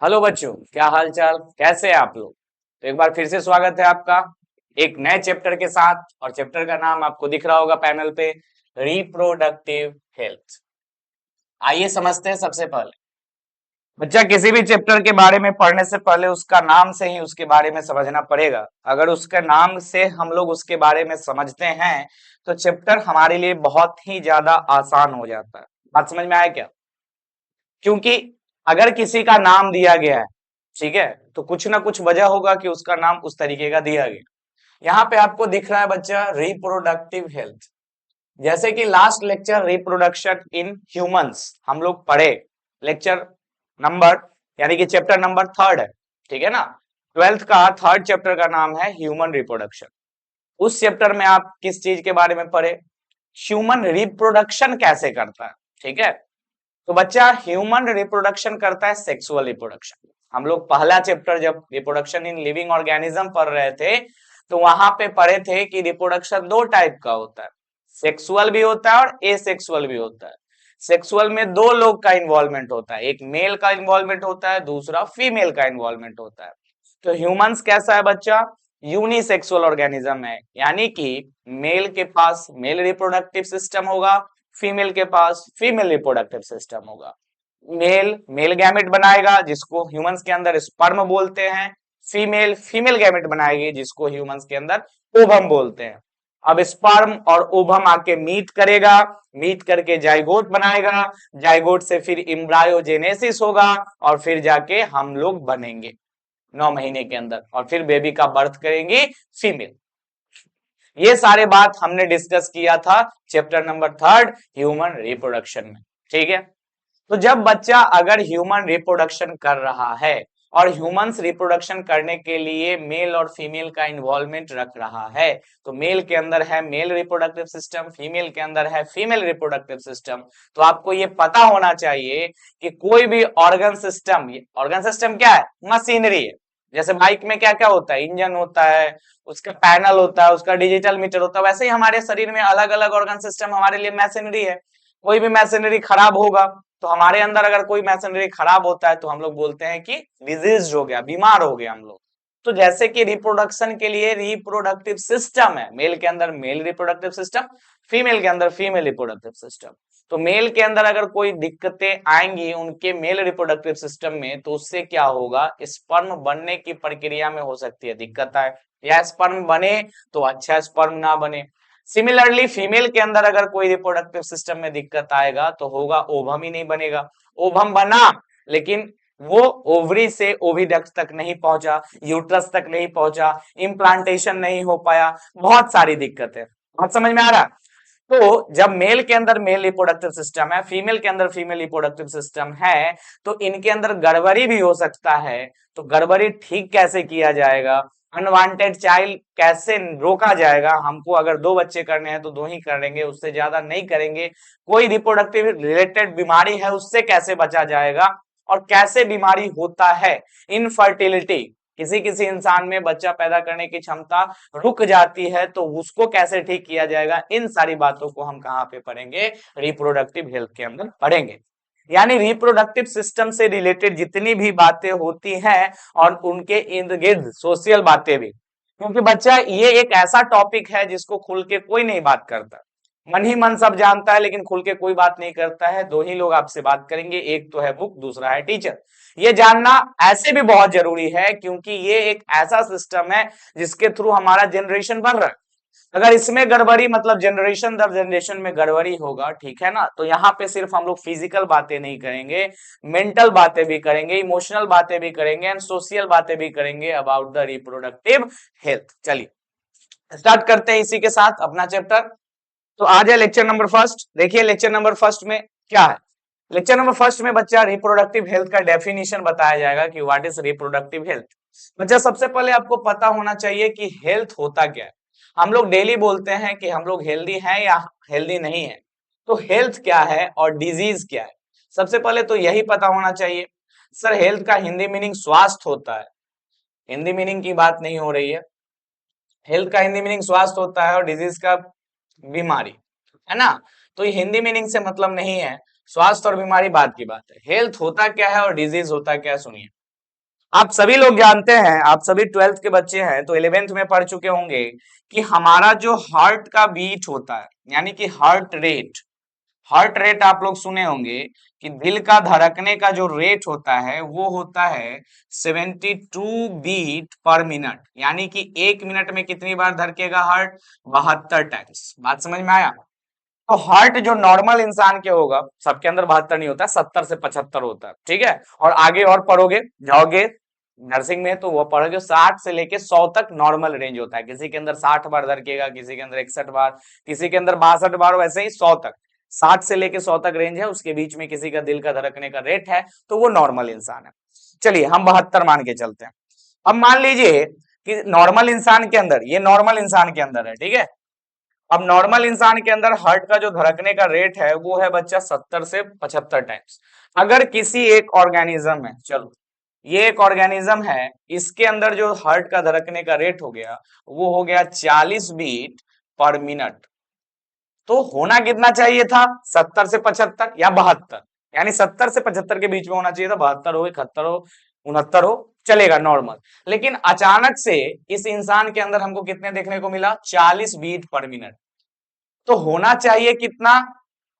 Hello बच्चों, क्या हाल चाल, कैसे हैं आप लोग। तो एक बार फिर से स्वागत है आपका एक नए चैप्टर के साथ। और चैप्टर का नाम आपको दिख रहा होगा पैनल पे, रिप्रोडक्टिव हेल्थ। आइए समझते हैं। सबसे पहले बच्चा किसी भी चैप्टर के बारे में पढ़ने से पहले उसका नाम से ही उसके बारे में समझना पड़ेगा। अगर उसके नाम से हम लोग उसके बारे में समझते हैं तो चैप्टर हमारे लिए बहुत ही ज्यादा आसान हो जाता है। बात समझ में आया क्या? क्योंकि अगर किसी का नाम दिया गया है, ठीक है, तो कुछ ना कुछ वजह होगा कि उसका नाम उस तरीके का दिया गया। यहाँ पे आपको दिख रहा है बच्चा रिप्रोडक्टिव हेल्थ। जैसे कि last lecture reproduction in humans हम लोग पढ़े, लेक्चर नंबर यानी कि चैप्टर नंबर 3 है, ठीक है ना। 12th का 3rd चैप्टर का नाम है ह्यूमन रिप्रोडक्शन। उस चैप्टर में आप किस चीज के बारे में पढ़े? ह्यूमन रिप्रोडक्शन कैसे करता है, ठीक है। तो बच्चा ह्यूमन रिप्रोडक्शन करता है सेक्सुअल रिप्रोडक्शन। हम लोग पहला चैप्टर जब रिप्रोडक्शन इन लिविंग ऑर्गेनिज्म पढ़ रहे थे तो वहां पे पढ़े थे कि रिप्रोडक्शन दो टाइप का होता है, सेक्सुअल भी होता है और एसेक्सुअल भी होता है। सेक्सुअल में दो लोग का इन्वॉल्वमेंट होता है, एक मेल का इन्वॉल्वमेंट होता है, दूसरा फीमेल का इन्वॉल्वमेंट होता है। तो ह्यूमंस कैसा है बच्चा? यूनिसेक्सुअल ऑर्गेनिज्म है, यानी कि मेल के पास मेल रिप्रोडक्टिव सिस्टम होगा, फीमेल के पास फीमेल रिप्रोडक्टिव सिस्टम होगा। मेल मेल गैमेट बनाएगा जिसको ह्यूमंस के अंदर स्पर्म बोलते हैं, फीमेल फीमेल गैमेट बनाएगी जिसको ह्यूमंस के अंदर ओवम बोलते हैं। अब स्पर्म और ओवम आके मीट करेगा, मीट करके जाइगोट बनाएगा, जाइगोट से फिर एम्ब्रायोजेनेसिस होगा और फिर जाके हम लोग बनेंगे 9 महीने के अंदर, और फिर बेबी का बर्थ करेंगी फीमेल। ये सारे बात हमने डिस्कस किया था चैप्टर नंबर 3 ह्यूमन रिप्रोडक्शन में, ठीक है। तो जब बच्चा अगर ह्यूमन रिप्रोडक्शन कर रहा है और ह्यूमंस रिप्रोडक्शन करने के लिए मेल और फीमेल का इन्वॉल्वमेंट रख रहा है, तो मेल के अंदर है मेल रिप्रोडक्टिव सिस्टम, फीमेल के अंदर है फीमेल रिप्रोडक्टिव सिस्टम। तो आपको ये पता होना चाहिए कि कोई भी ऑर्गन सिस्टम क्या है? मशीनरी है। जैसे बाइक में क्या क्या होता है? इंजन होता है, उसका पैनल होता है, उसका डिजिटल मीटर होता है। वैसे ही हमारे शरीर में अलग अलग ऑर्गन सिस्टम हमारे लिए मशीनरी है। कोई भी मशीनरी खराब होगा तो हमारे अंदर अगर कोई मशीनरी खराब होता है तो हम लोग बोलते हैं कि डिजीज हो गया, बीमार हो गया हम लोग। तो जैसे कि रिप्रोडक्शन के लिए रिप्रोडक्टिव सिस्टम है, मेल के अंदर मेल रिप्रोडक्टिव सिस्टम, फीमेल के अंदर फीमेल रिप्रोडक्टिव सिस्टम। तो मेल के अंदर अगर कोई दिक्कतें आएंगी उनके मेल रिप्रोडक्टिव सिस्टम में तो उससे क्या होगा? स्पर्म बनने की प्रक्रिया में हो सकती है दिक्कत आए, या स्पर्म बने तो अच्छा स्पर्म ना बने। सिमिलरली फीमेल के अंदर अगर कोई रिप्रोडक्टिव सिस्टम में दिक्कत आएगा तो होगा ओवम ही नहीं बनेगा। ओवम बना लेकिन वो ओवरी से ओविडक्ट तक नहीं पहुंचा, यूट्रस तक नहीं पहुंचा, इम्प्लांटेशन नहीं हो पाया, बहुत सारी दिक्कत है। बात समझ में आ रहा? तो जब मेल के अंदर मेल रिप्रोडक्टिव सिस्टम है, फीमेल के अंदर फीमेल रिप्रोडक्टिव सिस्टम है, तो इनके अंदर गड़बड़ी भी हो सकता है। तो गड़बड़ी ठीक कैसे किया जाएगा? अनवांटेड चाइल्ड कैसे रोका जाएगा? हमको अगर 2 बच्चे करने हैं तो 2 ही करेंगे, उससे ज्यादा नहीं करेंगे। कोई रिप्रोडक्टिव रिलेटेड बीमारी है उससे कैसे बचा जाएगा? और कैसे बीमारी होता है इनफर्टिलिटी, किसी किसी इंसान में बच्चा पैदा करने की क्षमता रुक जाती है, तो उसको कैसे ठीक किया जाएगा? इन सारी बातों को हम कहां पे पढ़ेंगे? रिप्रोडक्टिव हेल्थ के अंदर पढ़ेंगे। यानी रिप्रोडक्टिव सिस्टम से रिलेटेड जितनी भी बातें होती हैं और उनके इर्द गिर्द सोशल बातें भी, क्योंकि बच्चा ये एक ऐसा टॉपिक है जिसको खुल के कोई नहीं बात करता। मन ही मन सब जानता है लेकिन खुल के कोई बात नहीं करता है। 2 ही लोग आपसे बात करेंगे, एक तो है बुक, दूसरा है टीचर। ये जानना ऐसे भी बहुत जरूरी है क्योंकि ये एक ऐसा सिस्टम है जिसके थ्रू हमारा जनरेशन बढ़ रहा है। अगर इसमें गड़बड़ी मतलब जनरेशन दर जनरेशन में गड़बड़ी होगा, ठीक है ना, तो यहाँ पे सिर्फ हम लोग फिजिकल बातें नहीं करेंगे, मेंटल बातें भी करेंगे, इमोशनल बातें भी करेंगे एंड सोशल बातें भी करेंगे अबाउट द रिप्रोडक्टिव हेल्थ। चलिए स्टार्ट करते हैं इसी के साथ अपना चैप्टर। तो आज है लेक्चर नंबर 1। देखिए लेक्चर नंबर 1 में क्या है। लेक्चर नंबर 1 में बच्चा रिप्रोडक्टिव हेल्थ का डेफिनेशन बताया जाएगा कि व्हाट इज रिप्रोडक्टिव हेल्थ। बच्चा सबसे पहले आपको पता होना चाहिए कि हेल्थ होता क्या है। हम लोग डेली बोलते हैं कि हम लोग हेल्दी हैं या हेल्दी नहीं है। तो हेल्थ क्या है और डिजीज क्या है, सबसे पहले तो यही पता होना चाहिए। सर हेल्थ का हिंदी मीनिंग स्वास्थ्य होता है, हिंदी मीनिंग की बात नहीं हो रही है। हेल्थ का हिंदी मीनिंग स्वास्थ्य होता है और डिजीज का बीमारी, है ना। तो ये हिंदी मीनिंग से मतलब नहीं है, स्वास्थ्य और बीमारी बात की बात है। हेल्थ होता क्या है और डिजीज होता क्या है, सुनिए। आप सभी लोग जानते हैं, आप सभी 12th के बच्चे हैं तो 11th में पढ़ चुके होंगे कि हमारा जो हार्ट का बीट होता है यानी कि हार्ट रेट आप लोग सुने होंगे कि दिल का धड़कने का जो रेट होता है वो होता है 72 बीट पर मिनट, यानी कि 1 मिनट में कितनी बार धड़केगा हार्ट? 72 टाइम्स। बात समझ में आया? तो हार्ट जो नॉर्मल इंसान के होगा, सबके अंदर 72 नहीं होता, 70 से 75 होता है, ठीक है। और आगे और पढ़ोगे जाओगे नर्सिंग में तो वो पढ़ोगे 60 से लेके 100 तक नॉर्मल रेंज होता है। किसी के अंदर 60 बार धड़केगा, किसी के अंदर 61 बार, किसी के अंदर 62 बार, वैसे ही 100 तक, 60 से लेके 100 तक रेंज है। उसके बीच में किसी का दिल का धड़कने का रेट है तो वो नॉर्मल इंसान है। चलिए हम 72 मान के चलते हैं। अब मान लीजिए कि नॉर्मल इंसान के अंदर, ये नॉर्मल इंसान के अंदर है, ठीक है। अब नॉर्मल इंसान के अंदर हार्ट का जो धड़कने का रेट है वो है बच्चा 70 से 75 टाइम्स। अगर किसी एक ऑर्गेनिज्म है, चलो ये एक ऑर्गेनिज्म है, इसके अंदर जो हार्ट का धड़कने का रेट हो गया वो हो गया 40 बीट पर मिनट, तो होना कितना चाहिए था? 70 से 75 या 72, यानी 70 से 75 के बीच में होना चाहिए था। 72 हो, 71 हो, 69 हो, चलेगा नॉर्मल। लेकिन अचानक से इस इंसान के अंदर हमको कितने देखने को मिला? 40 बीट पर मिनट। तो होना चाहिए कितना?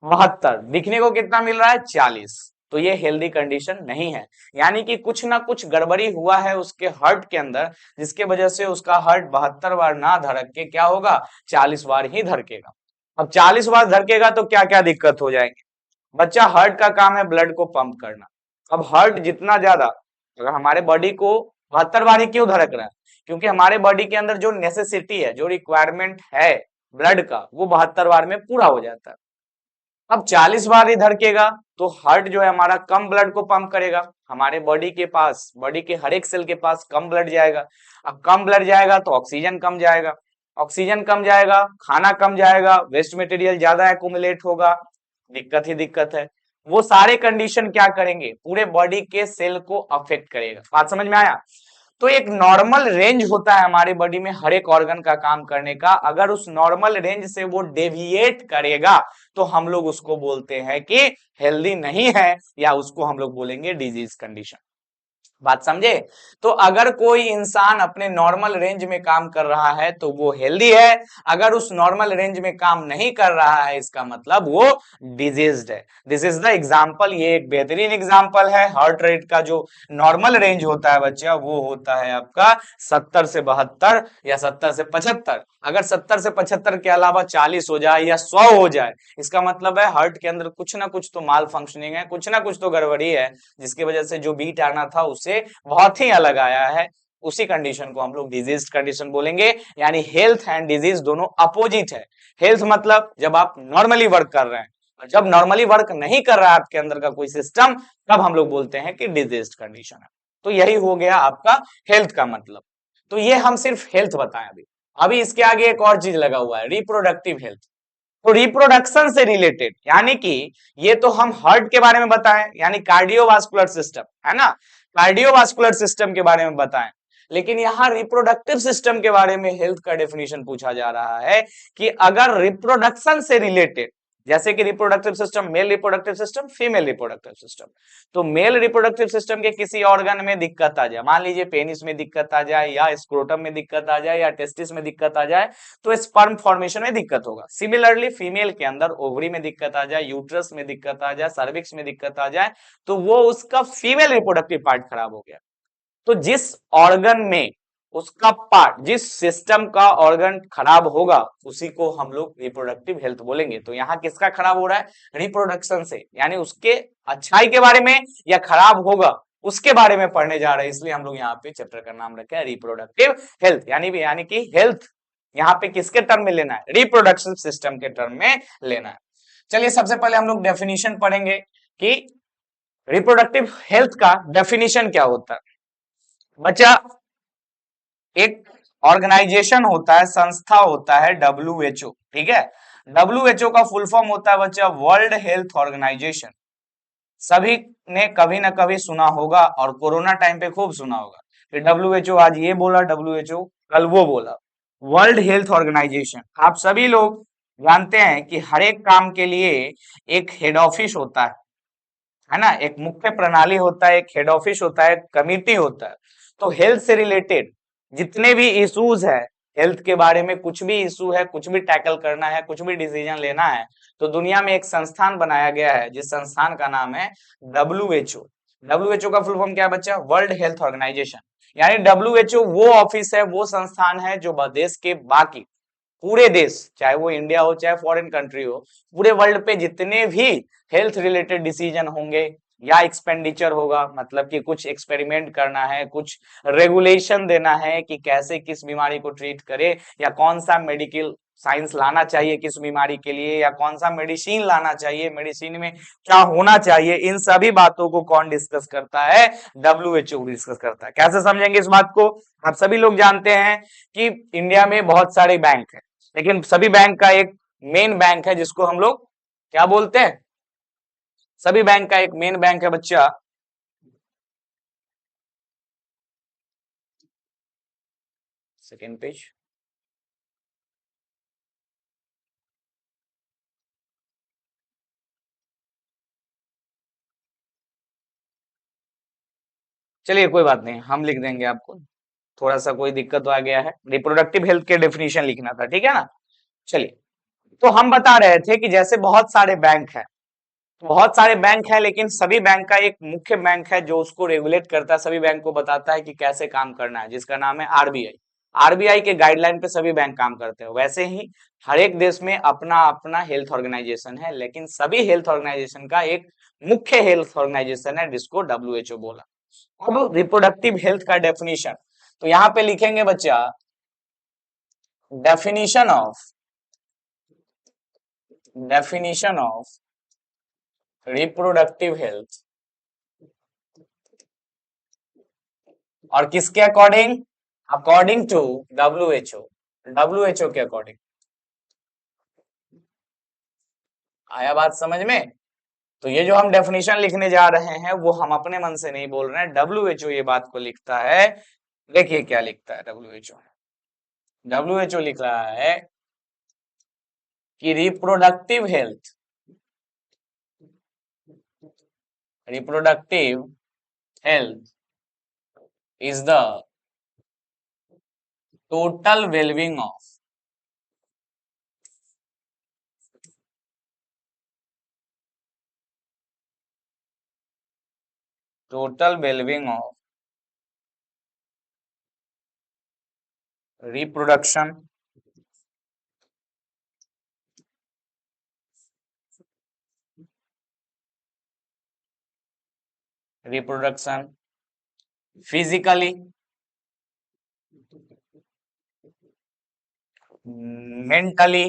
72। दिखने को कितना मिल रहा है? 40। तो ये हेल्दी कंडीशन नहीं है, यानी कि कुछ ना कुछ गड़बड़ी हुआ है उसके हार्ट के अंदर, जिसके वजह से उसका हार्ट 72 बार ना धड़क के क्या होगा? 40 बार ही धड़केगा। अब 40 बार धड़केगा तो क्या क्या दिक्कत हो जाएंगे? बच्चा, हार्ट का काम है ब्लड को पंप करना। अब हार्ट जितना ज्यादा, अगर हमारे बॉडी को 72 बार ही क्यों धड़क रहा है? क्योंकि हमारे बॉडी के अंदर जो नेसेसिटी है, जो रिक्वायरमेंट है ब्लड का, वो 72 बार में पूरा हो जाता है। अब 40 बार ही धड़केगा तो हार्ट जो है हमारा कम ब्लड को पंप करेगा। हमारे बॉडी के पास, बॉडी के हर एक सेल के पास कम ब्लड जाएगा। अब कम ब्लड जाएगा तो ऑक्सीजन कम जाएगा, ऑक्सीजन कम जाएगा, खाना कम जाएगा, वेस्ट मटेरियल ज्यादा एक्यूमुलेट होगा, दिक्कत ही दिक्कत है। वो सारे कंडीशन क्या करेंगे? पूरे बॉडी के सेल को अफेक्ट करेगा। बात समझ में आया? तो एक नॉर्मल रेंज होता है हमारे बॉडी में हर एक ऑर्गन का काम करने का, अगर उस नॉर्मल रेंज से वो डेविएट करेगा तो हम लोग उसको बोलते हैं कि हेल्दी नहीं है, या उसको हम लोग बोलेंगे डिजीज कंडीशन। बात समझे? तो अगर कोई इंसान अपने नॉर्मल रेंज में काम कर रहा है तो वो हेल्दी है, अगर उस नॉर्मल रेंज में काम नहीं कर रहा है इसका मतलब वो डिजीज्ड है। दिस इज द एग्जांपल, ये एक बेहतरीन एग्जांपल है। हार्ट रेट का जो नॉर्मल रेंज होता है बच्चा वो होता है आपका 70 से 72 या 70 से 75। अगर 70 से 75 के अलावा 40 हो जाए या 100 हो जाए, इसका मतलब है हार्ट के अंदर कुछ ना कुछ तो माल फंक्शनिंग है, कुछ ना कुछ तो गड़बड़ी है, जिसकी वजह से जो बीट आना था उससे बहुत ही अलग आया है। उसी कंडीशन को हम लोग डिजीज कंडीशन बोलेंगे। यानी हेल्थ एंड डिजीज दोनों अपोजिट है। हेल्थ मतलब जब आप नॉर्मली वर्क कर रहे हैं, और जब नॉर्मली वर्क नहीं कर रहा है आपके अंदर का कोई सिस्टम, तब हम लोग बोलते हैं कि डिजीज कंडीशन है। तो यही हो गया आपका हेल्थ का मतलब। तो ये हम सिर्फ हेल्थ बताएं। अभी अभी इसके आगे एक और चीज लगा हुआ है, रिप्रोडक्टिव हेल्थ। तो रिप्रोडक्शन से रिलेटेड, यानी कि ये तो हम हार्ट के बारे में बताएं, यानी कार्डियोवास्कुलर सिस्टम है ना, कार्डियोवास्कुलर सिस्टम के बारे में बताएं। लेकिन यहाँ रिप्रोडक्टिव सिस्टम के बारे में हेल्थ का डेफिनेशन पूछा जा रहा है कि अगर रिप्रोडक्शन से रिलेटेड, जैसे कि reproductive system, male reproductive system, female reproductive system, तो मेल रिप्रोडक्टिव सिस्टम के किसी ऑर्गन में दिक्कत आ जाए, मान लीजिए पेनिस में दिक्कत आ जाए, या स्क्रोटम में दिक्कत आ जाए, या टेस्टिस में दिक्कत आ जाए, तो स्पर्म फॉर्मेशन में दिक्कत होगा। सिमिलरली फीमेल के अंदर ओवरी में दिक्कत आ जाए, यूट्रस में दिक्कत आ जाए, सर्विक्स में दिक्कत आ जाए, तो वो उसका फीमेल रिप्रोडक्टिव पार्ट खराब हो गया। तो जिस ऑर्गन में उसका पार्ट, जिस सिस्टम का ऑर्गन खराब होगा, उसी को हम लोग रिप्रोडक्टिव हेल्थ बोलेंगे। तो यहाँ किसका खराब हो रहा है? रिप्रोडक्शन से, यानी उसके अच्छाई के बारे में या खराब होगा उसके बारे में पढ़ने जा रहे हैं। इसलिए हम लोग यहाँ पे चैप्टर का नाम रखा है रिप्रोडक्टिव हेल्थ, यानी कि हेल्थ यहाँ पे किसके टर्म में लेना है? रिप्रोडक्शन सिस्टम के टर्म में लेना है। चलिए सबसे पहले हम लोग डेफिनेशन पढ़ेंगे कि रिप्रोडक्टिव हेल्थ का डेफिनेशन क्या होता है। बच्चा, एक ऑर्गेनाइजेशन होता है, संस्था होता है WHO, ठीक है। WHO का फुल फॉर्म होता है बच्चा वर्ल्ड हेल्थ ऑर्गेनाइजेशन। सभी ने कभी ना कभी सुना होगा, और कोरोना टाइम पे खूब सुना होगा कि WHO आज ये बोला, WHO कल वो बोला। वर्ल्ड हेल्थ ऑर्गेनाइजेशन, आप सभी लोग जानते हैं कि हर एक काम के लिए एक हेड ऑफिस होता है, है ना, एक मुख्य प्रणाली होता है, एक हेड ऑफिस होता है, कमिटी होता है। तो हेल्थ से रिलेटेड जितने भी इश्यूज है, हेल्थ के बारे में कुछ भी इशू है, कुछ भी टैकल करना है, कुछ भी डिसीजन लेना है, तो दुनिया में एक संस्थान बनाया गया है जिस संस्थान का नाम है WHO। WHO का फुल फॉर्म क्या है बच्चा? World health organisation. यानी WHO वो ऑफिस है, वो संस्थान है जो देश के बाकी पूरे देश, चाहे वो इंडिया हो चाहे फॉरेन कंट्री हो, पूरे वर्ल्ड पे जितने भी हेल्थ रिलेटेड डिसीजन होंगे या एक्सपेंडिचर होगा, मतलब कि कुछ एक्सपेरिमेंट करना है, कुछ रेगुलेशन देना है कि कैसे किस बीमारी को ट्रीट करे, या कौन सा मेडिकल साइंस लाना चाहिए किस बीमारी के लिए, या कौन सा मेडिसिन लाना चाहिए, मेडिसिन में क्या होना चाहिए, इन सभी बातों को कौन डिस्कस करता है? WHO डिस्कस करता है। कैसे समझेंगे इस बात को? आप सभी लोग जानते हैं कि इंडिया में बहुत सारे बैंक है, लेकिन सभी बैंक का एक मेन बैंक है जिसको हम लोग क्या बोलते हैं? सभी बैंक का एक मेन बैंक है बच्चा, सेकेंड पेज, चलिए कोई बात नहीं, हम लिख देंगे आपको, थोड़ा सा कोई दिक्कत आ गया है, रिप्रोडक्टिव हेल्थ के डेफिनेशन लिखना था, ठीक है ना। चलिए, तो हम बता रहे थे कि जैसे बहुत सारे बैंक है, बहुत सारे बैंक है, लेकिन सभी बैंक का एक मुख्य बैंक है जो उसको रेगुलेट करता है, सभी बैंक को बताता है कि कैसे काम करना है, जिसका नाम है RBI। RBI के गाइडलाइन पे सभी बैंक काम करते हैं। वैसे ही हर एक देश में अपना अपना हेल्थ ऑर्गेनाइजेशन है, लेकिन सभी हेल्थ ऑर्गेनाइजेशन का एक मुख्य हेल्थ ऑर्गेनाइजेशन है जिसको WHO बोला। अब रिप्रोडक्टिव हेल्थ का डेफिनेशन, तो यहाँ पे लिखेंगे बच्चा, डेफिनेशन ऑफ रिप्रोडक्टिव हेल्थ, और किसके according? According to WHO। WHO के अकॉर्डिंग। आया बात समझ में? तो ये जो हम डेफिनेशन लिखने जा रहे हैं वो हम अपने मन से नहीं बोल रहे हैं, WHO ये बात को लिखता है। देखिए क्या लिखता है WHO। WHO लिख रहा है कि reproductive health is the total wellbeing of total wellbeing of reproduction, physically, mentally,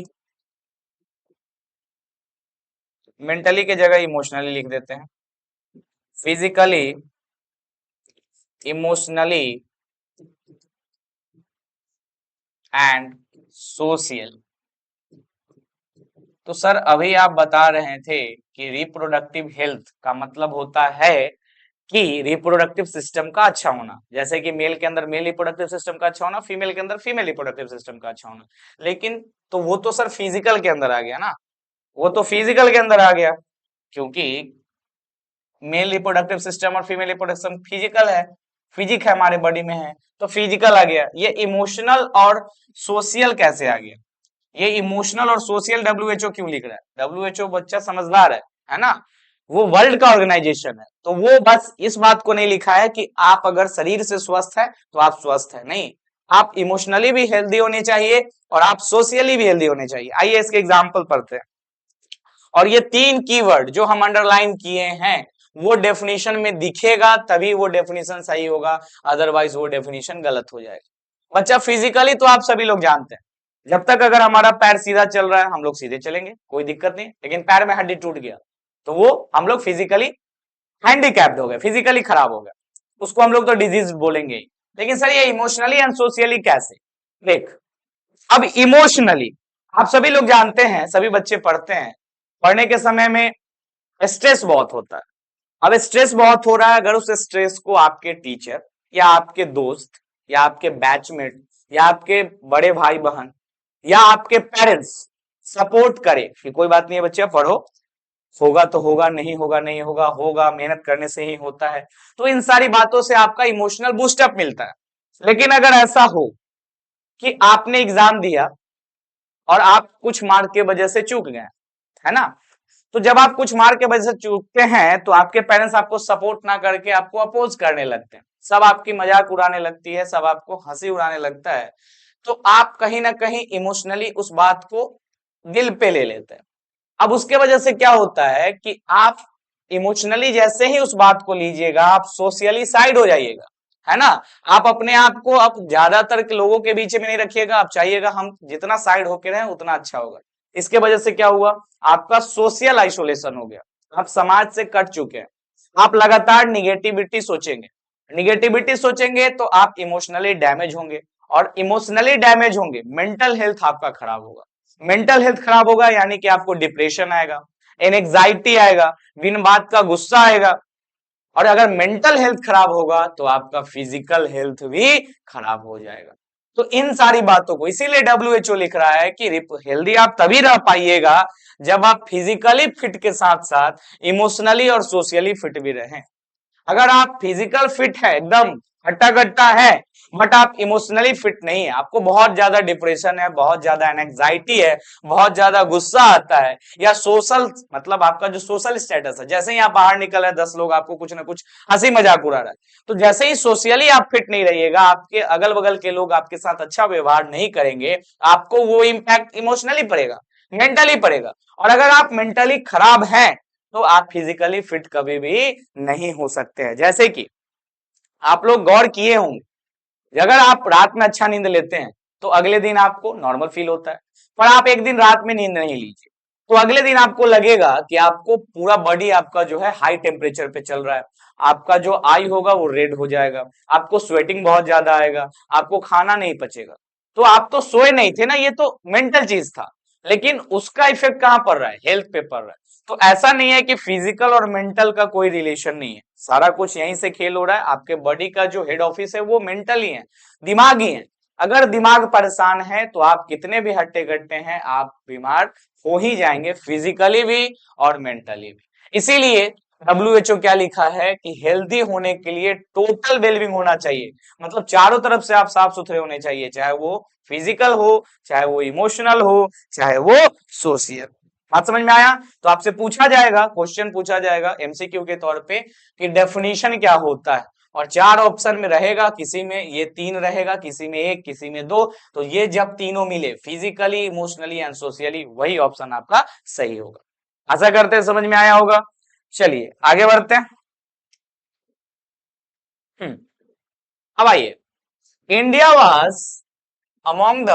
mentally के जगह इमोशनली लिख देते हैं, फिजिकली, इमोशनली एंड सोशल। तो सर अभी आप बता रहे थे कि रिप्रोडक्टिव हेल्थ का मतलब होता है कि रिप्रोडक्टिव सिस्टम का अच्छा होना, जैसे कि मेल के अंदर मेल रिप्रोडक्टिव सिस्टम का अच्छा होना, फीमेल के अंदर फीमेल रिप्रोडक्टिव सिस्टम का अच्छा होना। लेकिन तो वो तो सर फिजिकल के अंदर आ गया ना, वो तो फिजिकल के अंदर आ गया, क्योंकि मेल रिप्रोडक्टिव सिस्टम और फीमेल रिप्रोडक्टिव फिजिकल है, फिजिक है हमारे बॉडी में है, तो फिजिकल आ गया। ये इमोशनल और सोशल कैसे आ गया? ये इमोशनल और सोशल WHO क्यों लिख रहा है? WHO बच्चा समझदार है ना, वो वर्ल्ड का ऑर्गेनाइजेशन है, तो वो बस इस बात को नहीं लिखा है कि आप अगर शरीर से स्वस्थ है तो आप स्वस्थ है, नहीं, आप इमोशनली भी हेल्दी होने चाहिए और आप सोशली भी हेल्दी होने चाहिए। आइए इसके एग्जाम्पल पढ़ते हैं, और ये तीन कीवर्ड जो हम अंडरलाइन किए हैं वो डेफिनेशन में दिखेगा तभी वो डेफिनेशन सही होगा, अदरवाइज वो डेफिनेशन गलत हो जाएगा। बच्चा फिजिकली तो आप सभी लोग जानते हैं, जब तक अगर हमारा पैर सीधा चल रहा है हम लोग सीधे चलेंगे, कोई दिक्कत नहीं, लेकिन पैर में हड्डी टूट गया तो वो हम लोग फिजिकली हैंडीकैप्ड हो गए, फिजिकली खराब हो गए, उसको हम लोग तो डिजीज बोलेंगे ही। लेकिन सर ये इमोशनली एंड सोशली कैसे? देख, अब इमोशनली आप सभी लोग जानते हैं, सभी बच्चे पढ़ते हैं, पढ़ने के समय में स्ट्रेस बहुत होता है। अब स्ट्रेस बहुत हो रहा है, अगर उस स्ट्रेस को आपके टीचर या आपके दोस्त या आपके बैचमेट या आपके बड़े भाई बहन या आपके पेरेंट्स सपोर्ट करे कि कोई बात नहीं है बच्चे पढ़ो, होगा तो होगा, नहीं होगा नहीं होगा, होगा मेहनत करने से ही होता है। तो इन सारी बातों से आपका इमोशनल बूस्टअप मिलता है। लेकिन अगर ऐसा हो कि आपने एग्जाम दिया और आप कुछ मार्क के वजह से चूक गए, है ना, तो जब आप कुछ मार्क के वजह से चूकते हैं तो आपके पेरेंट्स आपको सपोर्ट ना करके आपको अपोज करने लगते हैं, सब आपकी मजाक उड़ाने लगती है, सब आपको हंसी उड़ाने लगता है, तो आप कहीं ना कहीं इमोशनली उस बात को दिल पे ले लेते हैं। अब उसके वजह से क्या होता है कि आप इमोशनली जैसे ही उस बात को लीजिएगा, आप सोशली साइड हो जाइएगा, है ना, आप अपने आप को अब ज्यादातर के लोगों के बीच में नहीं रखिएगा, आप चाहिएगा हम जितना साइड होके रहें उतना अच्छा होगा। इसके वजह से क्या हुआ, आपका सोशल आइसोलेशन हो गया, आप समाज से कट चुके हैं, आप लगातार निगेटिविटी सोचेंगे, निगेटिविटी सोचेंगे तो आप इमोशनली डैमेज होंगे, और इमोशनली डैमेज होंगे, मेंटल हेल्थ आपका खराब होगा, मेंटल हेल्थ खराब होगा यानी कि आपको डिप्रेशन आएगा, एंजाइटी आएगा, बिन बात का गुस्सा आएगा, और अगर मेंटल हेल्थ खराब होगा तो आपका फिजिकल हेल्थ भी खराब हो जाएगा। तो इन सारी बातों को इसीलिए WHO लिख रहा है कि हेल्दी आप तभी रह पाइएगा जब आप फिजिकली फिट के साथ साथ इमोशनली और सोशली फिट भी रहें। अगर आप फिजिकल फिट है, एकदम हट्टा कट्टा है, बट आप इमोशनली फिट नहीं है, आपको बहुत ज्यादा डिप्रेशन है, बहुत ज्यादा एंजाइटी है, बहुत ज्यादा गुस्सा आता है, या सोशल मतलब आपका जो सोशल स्टेटस है, जैसे ही आप बाहर निकल रहे 10 लोग आपको कुछ ना कुछ हंसी मजाक उड़ा रहा है, तो जैसे ही सोशली आप फिट नहीं रहिएगा, आपके अगल बगल के लोग आपके साथ अच्छा व्यवहार नहीं करेंगे, आपको वो इम्पैक्ट इमोशनली पड़ेगा, मेंटली पड़ेगा। और अगर आप मेंटली खराब हैं तो आप फिजिकली फिट कभी भी नहीं हो सकते हैं। जैसे कि आप लोग गौर किए होंगे, अगर आप रात में अच्छा नींद लेते हैं तो अगले दिन आपको नॉर्मल फील होता है, पर आप एक दिन रात में नींद नहीं लीजिए तो अगले दिन आपको लगेगा कि आपको पूरा बॉडी आपका जो है हाई टेम्परेचर पे चल रहा है, आपका जो आई होगा वो रेड हो जाएगा, आपको स्वेटिंग बहुत ज्यादा आएगा, आपको खाना नहीं पचेगा। तो आप तो सोए नहीं थे ना, ये तो मेंटल चीज था, लेकिन उसका इफेक्ट कहाँ पड़ रहा है, हेल्थ पे पड़ रहा है। तो ऐसा नहीं है कि फिजिकल और मेंटल का कोई रिलेशन नहीं है, सारा कुछ यहीं से खेल हो रहा है। आपके बॉडी का जो हेड ऑफिस है वो मेंटल ही है, दिमाग ही है। अगर दिमाग परेशान है तो आप कितने भी हट्टे कट्टे हैं, आप बीमार हो ही जाएंगे, फिजिकली भी और मेंटली भी। इसीलिए WHO क्या लिखा है कि हेल्दी होने के लिए टोटल वेलबींग होना चाहिए, मतलब चारों तरफ से आप साफ सुथरे होने चाहिए, चाहे वो फिजिकल हो, चाहे वो इमोशनल हो, चाहे वो सोशल। बात समझ में आया? तो आपसे पूछा जाएगा, क्वेश्चन पूछा जाएगा MCQ के तौर पे कि डेफिनेशन क्या होता है, और 4 ऑप्शन में रहेगा, किसी में ये 3 रहेगा, किसी में 1, किसी में 2, तो ये जब तीनों मिले फिजिकली, इमोशनली एंड सोशली, वही ऑप्शन आपका सही होगा। आशा करते हैं समझ में आया होगा। चलिए आगे बढ़ते हैं। अब आइए, इंडिया वाज अमॉन्ग द,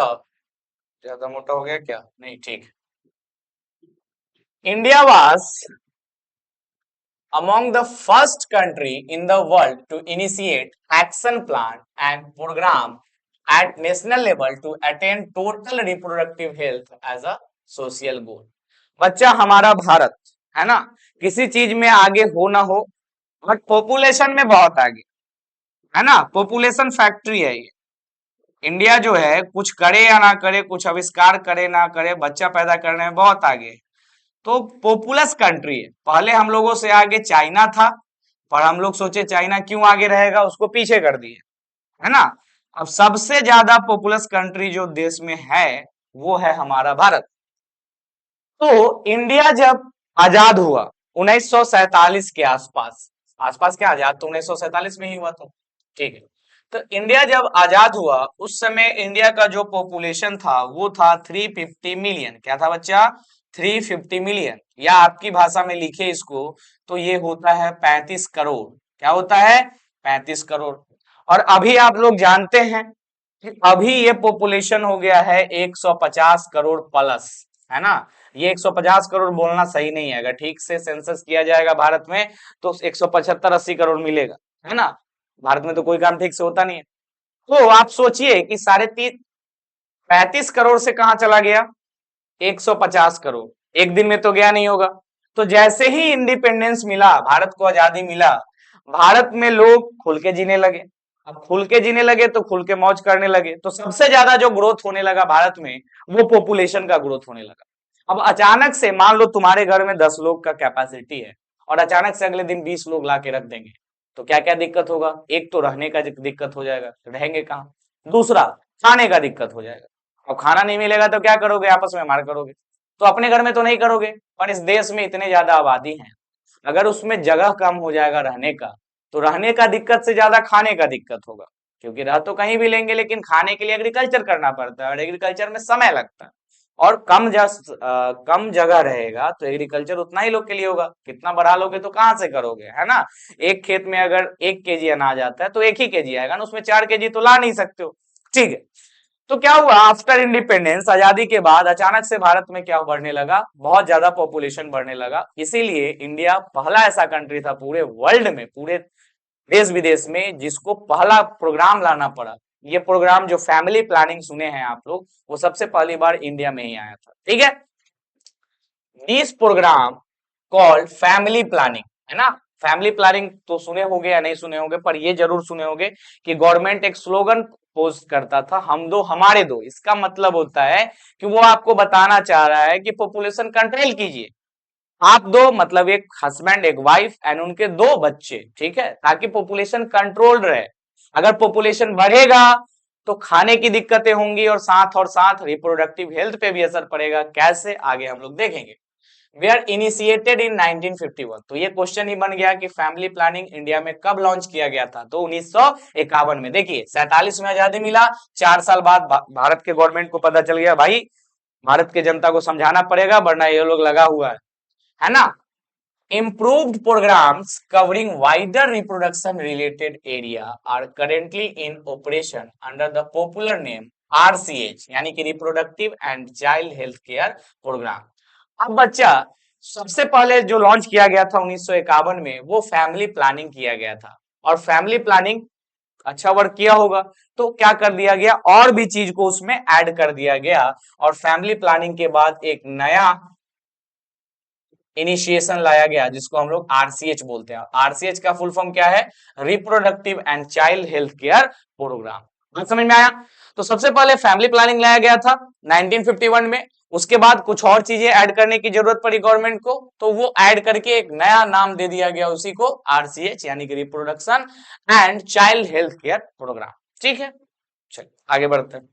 ज्यादा मोटा हो गया क्या, नहीं ठीक, India was among the first country in the world to initiate action plan and program at national level to attain total reproductive health as a social goal। बच्चा हमारा भारत है ना, किसी चीज में आगे हो ना हो, बट पॉपुलेशन में बहुत आगे है ना, पॉपुलेशन फैक्ट्री है ये। इंडिया जो है कुछ करे या ना करे, कुछ आविष्कार करे ना करे, बच्चा पैदा करने में बहुत आगे है। तो पॉपुलस कंट्री है, पहले हम लोगों से आगे चाइना था, पर हम लोग सोचे चाइना क्यों आगे रहेगा, उसको पीछे कर दिए, है ना। अब सबसे ज्यादा पॉपुलस कंट्री जो देश में है वो है हमारा भारत। तो इंडिया जब आजाद हुआ 1947 के आसपास, आसपास क्या, आजाद तो 1947 में ही हुआ था, ठीक है। तो इंडिया जब आजाद हुआ उस समय इंडिया का जो पॉपुलेशन था वो था 350 मिलियन। क्या था बच्चा, 350 मिलियन, या आपकी भाषा में लिखे इसको तो ये होता है 35 करोड़। क्या होता है, 35 करोड़। और अभी आप लोग जानते हैं कि अभी ये पॉपुलेशन हो गया है 150 करोड़ प्लस, है ना। ये 150 करोड़ बोलना सही नहीं है, अगर ठीक से सेंसस किया जाएगा भारत में तो 175-80 करोड़ मिलेगा, है ना। भारत में तो कोई काम ठीक से होता नहीं है। तो आप सोचिए कि 35 करोड़ से कहां चला गया 150 करोड़, एक दिन में तो गया नहीं होगा। तो जैसे ही इंडिपेंडेंस मिला, भारत को आजादी मिला, भारत में लोग खुल के जीने लगे। अब खुल के जीने लगे तो खुल के मौज करने लगे, तो सबसे ज्यादा जो ग्रोथ होने लगा भारत में वो पॉपुलेशन का ग्रोथ होने लगा। अब अचानक से मान लो तुम्हारे घर में 10 लोग का कैपेसिटी है और अचानक से अगले दिन 20 लोग ला के रख देंगे, तो क्या क्या दिक्कत होगा? एक तो रहने का दिक्कत हो जाएगा, रहेंगे कहाँ? दूसरा, खाने का दिक्कत हो जाएगा। अब खाना नहीं मिलेगा तो क्या करोगे? आपस में मार करोगे। तो अपने घर में तो नहीं करोगे, पर इस देश में इतने ज्यादा आबादी है, अगर उसमें जगह कम हो जाएगा रहने का, तो रहने का दिक्कत से ज्यादा खाने का दिक्कत होगा। क्योंकि रह तो कहीं भी लेंगे, लेकिन खाने के लिए एग्रीकल्चर करना पड़ता है और एग्रीकल्चर में समय लगता है। और कम जगह रहेगा तो एग्रीकल्चर उतना ही लोग के लिए होगा, कितना बढ़ा लोगे तो कहाँ से करोगे, है ना? एक खेत में अगर 1 केजी अनाज आता है तो 1 ही केजी आएगा ना, उसमें 4 केजी तो ला नहीं सकते हो। ठीक है, तो क्या हुआ, आफ्टर इंडिपेंडेंस, आजादी के बाद अचानक से भारत में क्या बढ़ने लगा? बहुत ज्यादा पॉपुलेशन बढ़ने लगा। इसीलिए इंडिया पहला ऐसा कंट्री था पूरे वर्ल्ड में, पूरे देश विदेश में, जिसको पहला प्रोग्राम लाना पड़ा। ये प्रोग्राम जो फैमिली प्लानिंग सुने हैं आप लोग, वो सबसे पहली बार इंडिया में ही आया था। ठीक है, this programme called family planning, है ना? फैमिली प्लानिंग तो सुने होंगे या नहीं सुने होंगे, पर ये जरूर सुने होंगे कि गवर्नमेंट एक स्लोगन पोस्ट करता था, हम दो हमारे दो। इसका मतलब होता है कि वो आपको बताना चाह रहा है कि पॉपुलेशन कंट्रोल कीजिए, आप दो मतलब एक हस्बैंड एक वाइफ एंड उनके 2 बच्चे, ठीक है, ताकि पॉपुलेशन कंट्रोल्ड रहे। अगर पॉपुलेशन बढ़ेगा तो खाने की दिक्कतें होंगी और साथ रिप्रोडक्टिव हेल्थ पे भी असर पड़ेगा। कैसे, आगे हम लोग देखेंगे। वेयर इनिशिएटेड इन 1951, तो ये क्वेश्चन ही बन गया कि फैमिली प्लानिंग इंडिया में कब लॉन्च किया गया था? तो 1951 में। देखिए 47 में आजादी मिला, 4 साल बाद भारत के गवर्नमेंट को पता चल गया, भाई भारत के जनता को समझाना पड़ेगा वरना ये लोग लगा हुआ है ना? Improved programs covering wider reproduction related area are currently in operation under the popular name RCH, यानी कि reproductive and child health care programme. अब बच्चा, सबसे पहले जो लॉन्च किया गया था 1951 में, वो फैमिली प्लानिंग किया गया था। और फैमिली प्लानिंग अच्छा वर्क किया होगा, तो क्या कर दिया गया, और भी चीज को उसमें ऐड कर दिया गया। और फैमिली प्लानिंग के बाद एक नया इनिशिएशन लाया गया जिसको हम लोग आरसीएच बोलते हैं। आरसीएच का फुल फॉर्म क्या है? Reproductive and child health care programme. बात समझ में आया? तो सबसे पहले फैमिली प्लानिंग लाया गया था 1951 में। उसके बाद कुछ और चीजें ऐड करने की जरूरत पड़ी गवर्नमेंट को, तो वो ऐड करके एक नया नाम दे दिया गया उसी को, आरसीएच, यानी कि reproduction and child health care programme. ठीक है, चलिए आगे बढ़ते हैं।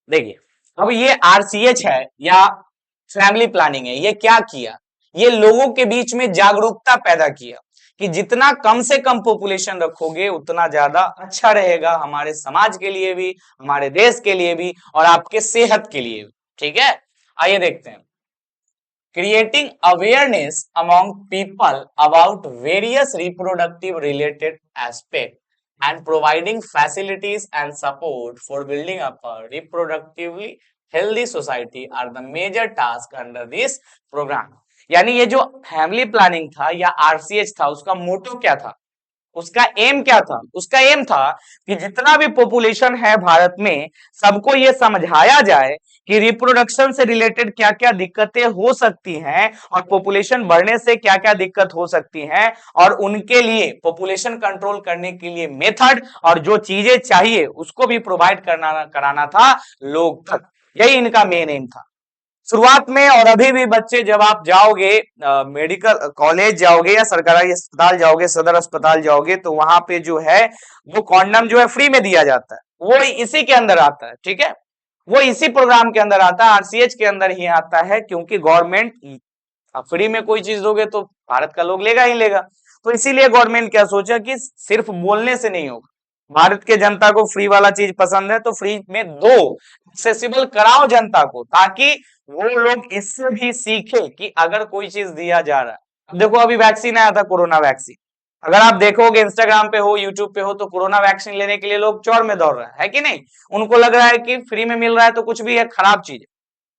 देखिए, अब ये आरसीएच है या फैमिली प्लानिंग है, ये क्या किया? ये लोगों के बीच में जागरूकता पैदा किया कि जितना कम से कम पॉपुलेशन रखोगे उतना ज्यादा अच्छा रहेगा, हमारे समाज के लिए भी, हमारे देश के लिए भी, और आपके सेहत के लिए भी। ठीक है, आइए देखते हैं। Creating awareness among people about various reproductive related aspect and providing facilities and support for building up a reproductively healthy society are the major tasks under this program। यानी ये जो फैमिली प्लानिंग था या आरसीएच था, उसका मोटो क्या था, उसका एम क्या था? उसका एम था कि जितना भी पॉपुलेशन है भारत में, सबको ये समझाया जाए कि रिप्रोडक्शन से रिलेटेड क्या क्या दिक्कतें हो सकती हैं और पॉपुलेशन बढ़ने से क्या क्या दिक्कत हो सकती हैं, और उनके लिए पॉपुलेशन कंट्रोल करने के लिए मेथड और जो चीजें चाहिए उसको भी प्रोवाइड कराना था लोग तक। यही इनका मेन एम था शुरुआत में। और अभी भी बच्चे, जब आप जाओगे मेडिकल कॉलेज जाओगे या सरकारी अस्पताल जाओगे, सदर अस्पताल जाओगे, तो वहां पे जो है वो कॉन्डम जो है फ्री में दिया जाता है, वो इसी के अंदर आता है। ठीक है, वो इसी प्रोग्राम के अंदर आता है, आरसीएच के अंदर ही आता है, क्योंकि गवर्नमेंट, आप फ्री में कोई चीज दोगे तो भारत का लोग लेगा ही लेगा। तो इसीलिए गवर्नमेंट क्या सोचा कि सिर्फ बोलने से नहीं होगा, भारत के जनता को फ्री वाला चीज पसंद है तो फ्री में दो, एक्सेसिबल कराओ जनता को, ताकि वो लोग इससे भी सीखे कि अगर कोई चीज दिया जा रहा है। अब देखो, अभी वैक्सीन आया था, कोरोना वैक्सीन, अगर आप देखोगे इंस्टाग्राम पे हो, यूट्यूब पे हो, तो कोरोना वैक्सीन लेने के लिए लोग चौड़ में दौड़ रहा है कि नहीं? उनको लग रहा है कि फ्री में मिल रहा है तो कुछ भी है, खराब चीज है।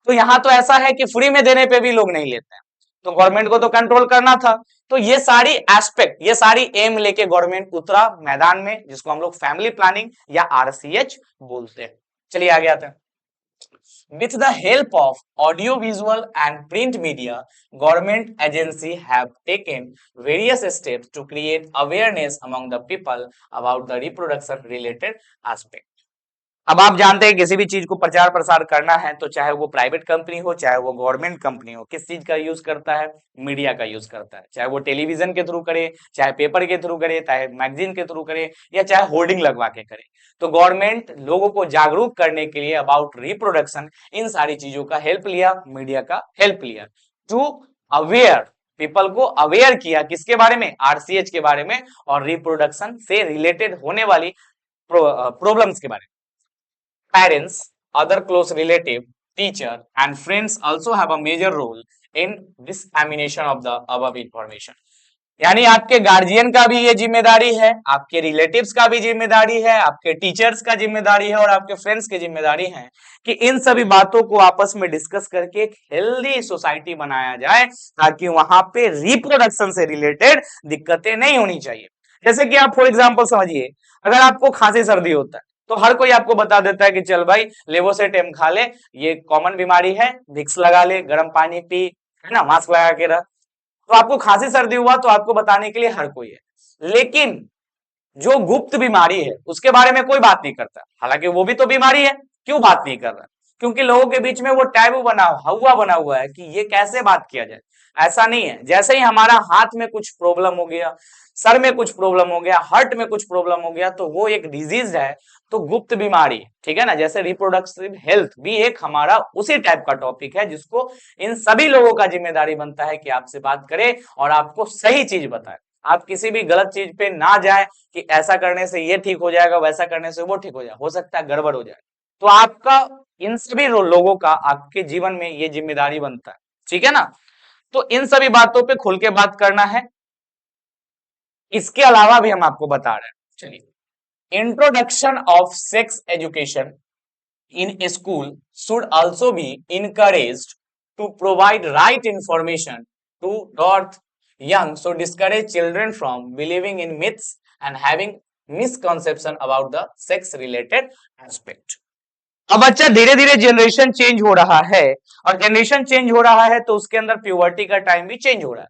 तो यहाँ तो ऐसा है कि फ्री में देने पे भी लोग नहीं लेते हैं, तो गवर्नमेंट को तो कंट्रोल करना था। तो ये सारी एस्पेक्ट, ये सारी एम लेके गवर्नमेंट उतरा मैदान में, जिसको हम लोग फैमिली प्लानिंग या आरसीएच बोलते हैं। चलिए आगे आते हैं। With the help of audio, visual and print media, government agencies have taken various steps to create awareness among the people about the reproduction related aspect. अब आप जानते हैं किसी भी चीज को प्रचार प्रसार करना है तो चाहे वो प्राइवेट कंपनी हो चाहे वो गवर्नमेंट कंपनी हो, किस चीज का यूज करता है? मीडिया का यूज करता है। चाहे वो टेलीविजन के थ्रू करे, चाहे पेपर के थ्रू करे, चाहे मैगजीन के थ्रू करे, या चाहे होर्डिंग लगवा के करे। तो गवर्नमेंट लोगों को जागरूक करने के लिए अबाउट रिप्रोडक्शन इन सारी चीजों का हेल्प लिया, मीडिया का हेल्प लिया टू अवेयर पीपल को अवेयर किया किसके बारे में? आरसीएच के बारे में और रिप्रोडक्शन से रिलेटेड होने वाली प्रॉब्लम्स के बारे में। Parents, other close relative, teacher, and friends also have a major role in dissemination of the above information. यानी आपके गार्जियन का भी ये जिम्मेदारी है, आपके रिलेटिव्स का भी जिम्मेदारी है, आपके टीचर्स का जिम्मेदारी है और आपके फ्रेंड्स की जिम्मेदारी है कि इन सभी बातों को आपस में डिस्कस करके एक हेल्दी सोसाइटी बनाया जाए ताकि वहां पे रिप्रोडक्शन से रिलेटेड दिक्कतें नहीं होनी चाहिए। जैसे कि आप फॉर एग्जाम्पल समझिए, अगर आपको खांसी सर्दी होता है तो हर कोई आपको बता देता है कि चल भाई लेवोसेट-एम खा ले, ये कॉमन बीमारी है, विक्स लगा ले, गर्म पानी पी, है ना, मास्क लगा के रह। तो आपको खांसी सर्दी हुआ तो आपको बताने के लिए हर कोई है, लेकिन जो गुप्त बीमारी है उसके बारे में कोई बात नहीं करता। हालांकि वो भी तो बीमारी है, क्यों बात नहीं कर रहा? क्योंकि लोगों के बीच में वो टैबू बना हुआ है कि ये कैसे बात किया जाए। ऐसा नहीं है, जैसे ही हमारा हाथ में कुछ प्रॉब्लम हो गया, सर में कुछ प्रॉब्लम हो गया, हार्ट में कुछ प्रॉब्लम हो गया, तो वो एक डिजीज है, तो गुप्त बीमारी, ठीक है ना। जैसे रिप्रोडक्टिव हेल्थ भी एक हमारा उसी टाइप का टॉपिक है जिसको इन सभी लोगों का जिम्मेदारी बनता है कि आपसे बात करें और आपको सही चीज बताए। आप किसी भी गलत चीज पे ना जाए कि ऐसा करने से ये ठीक हो जाएगा, वैसा करने से वो ठीक हो जाएगा, हो सकता है गड़बड़ हो जाए। तो आपका इन सभी लोगों का आपके जीवन में ये जिम्मेदारी बनता है, ठीक है ना। तो इन सभी बातों पे खुल के बात करना है। इसके अलावा भी हम आपको बता रहे हैं, चलिए, introduction of sex education in school should also be encouraged to provide right information to north young, so discourage children from believing in myths and having misconception about the sex related aspect. अब बच्चा धीरे धीरे generation change हो रहा है और generation change हो रहा है तो उसके अंदर प्यूबर्टी का टाइम भी चेंज हो रहा है।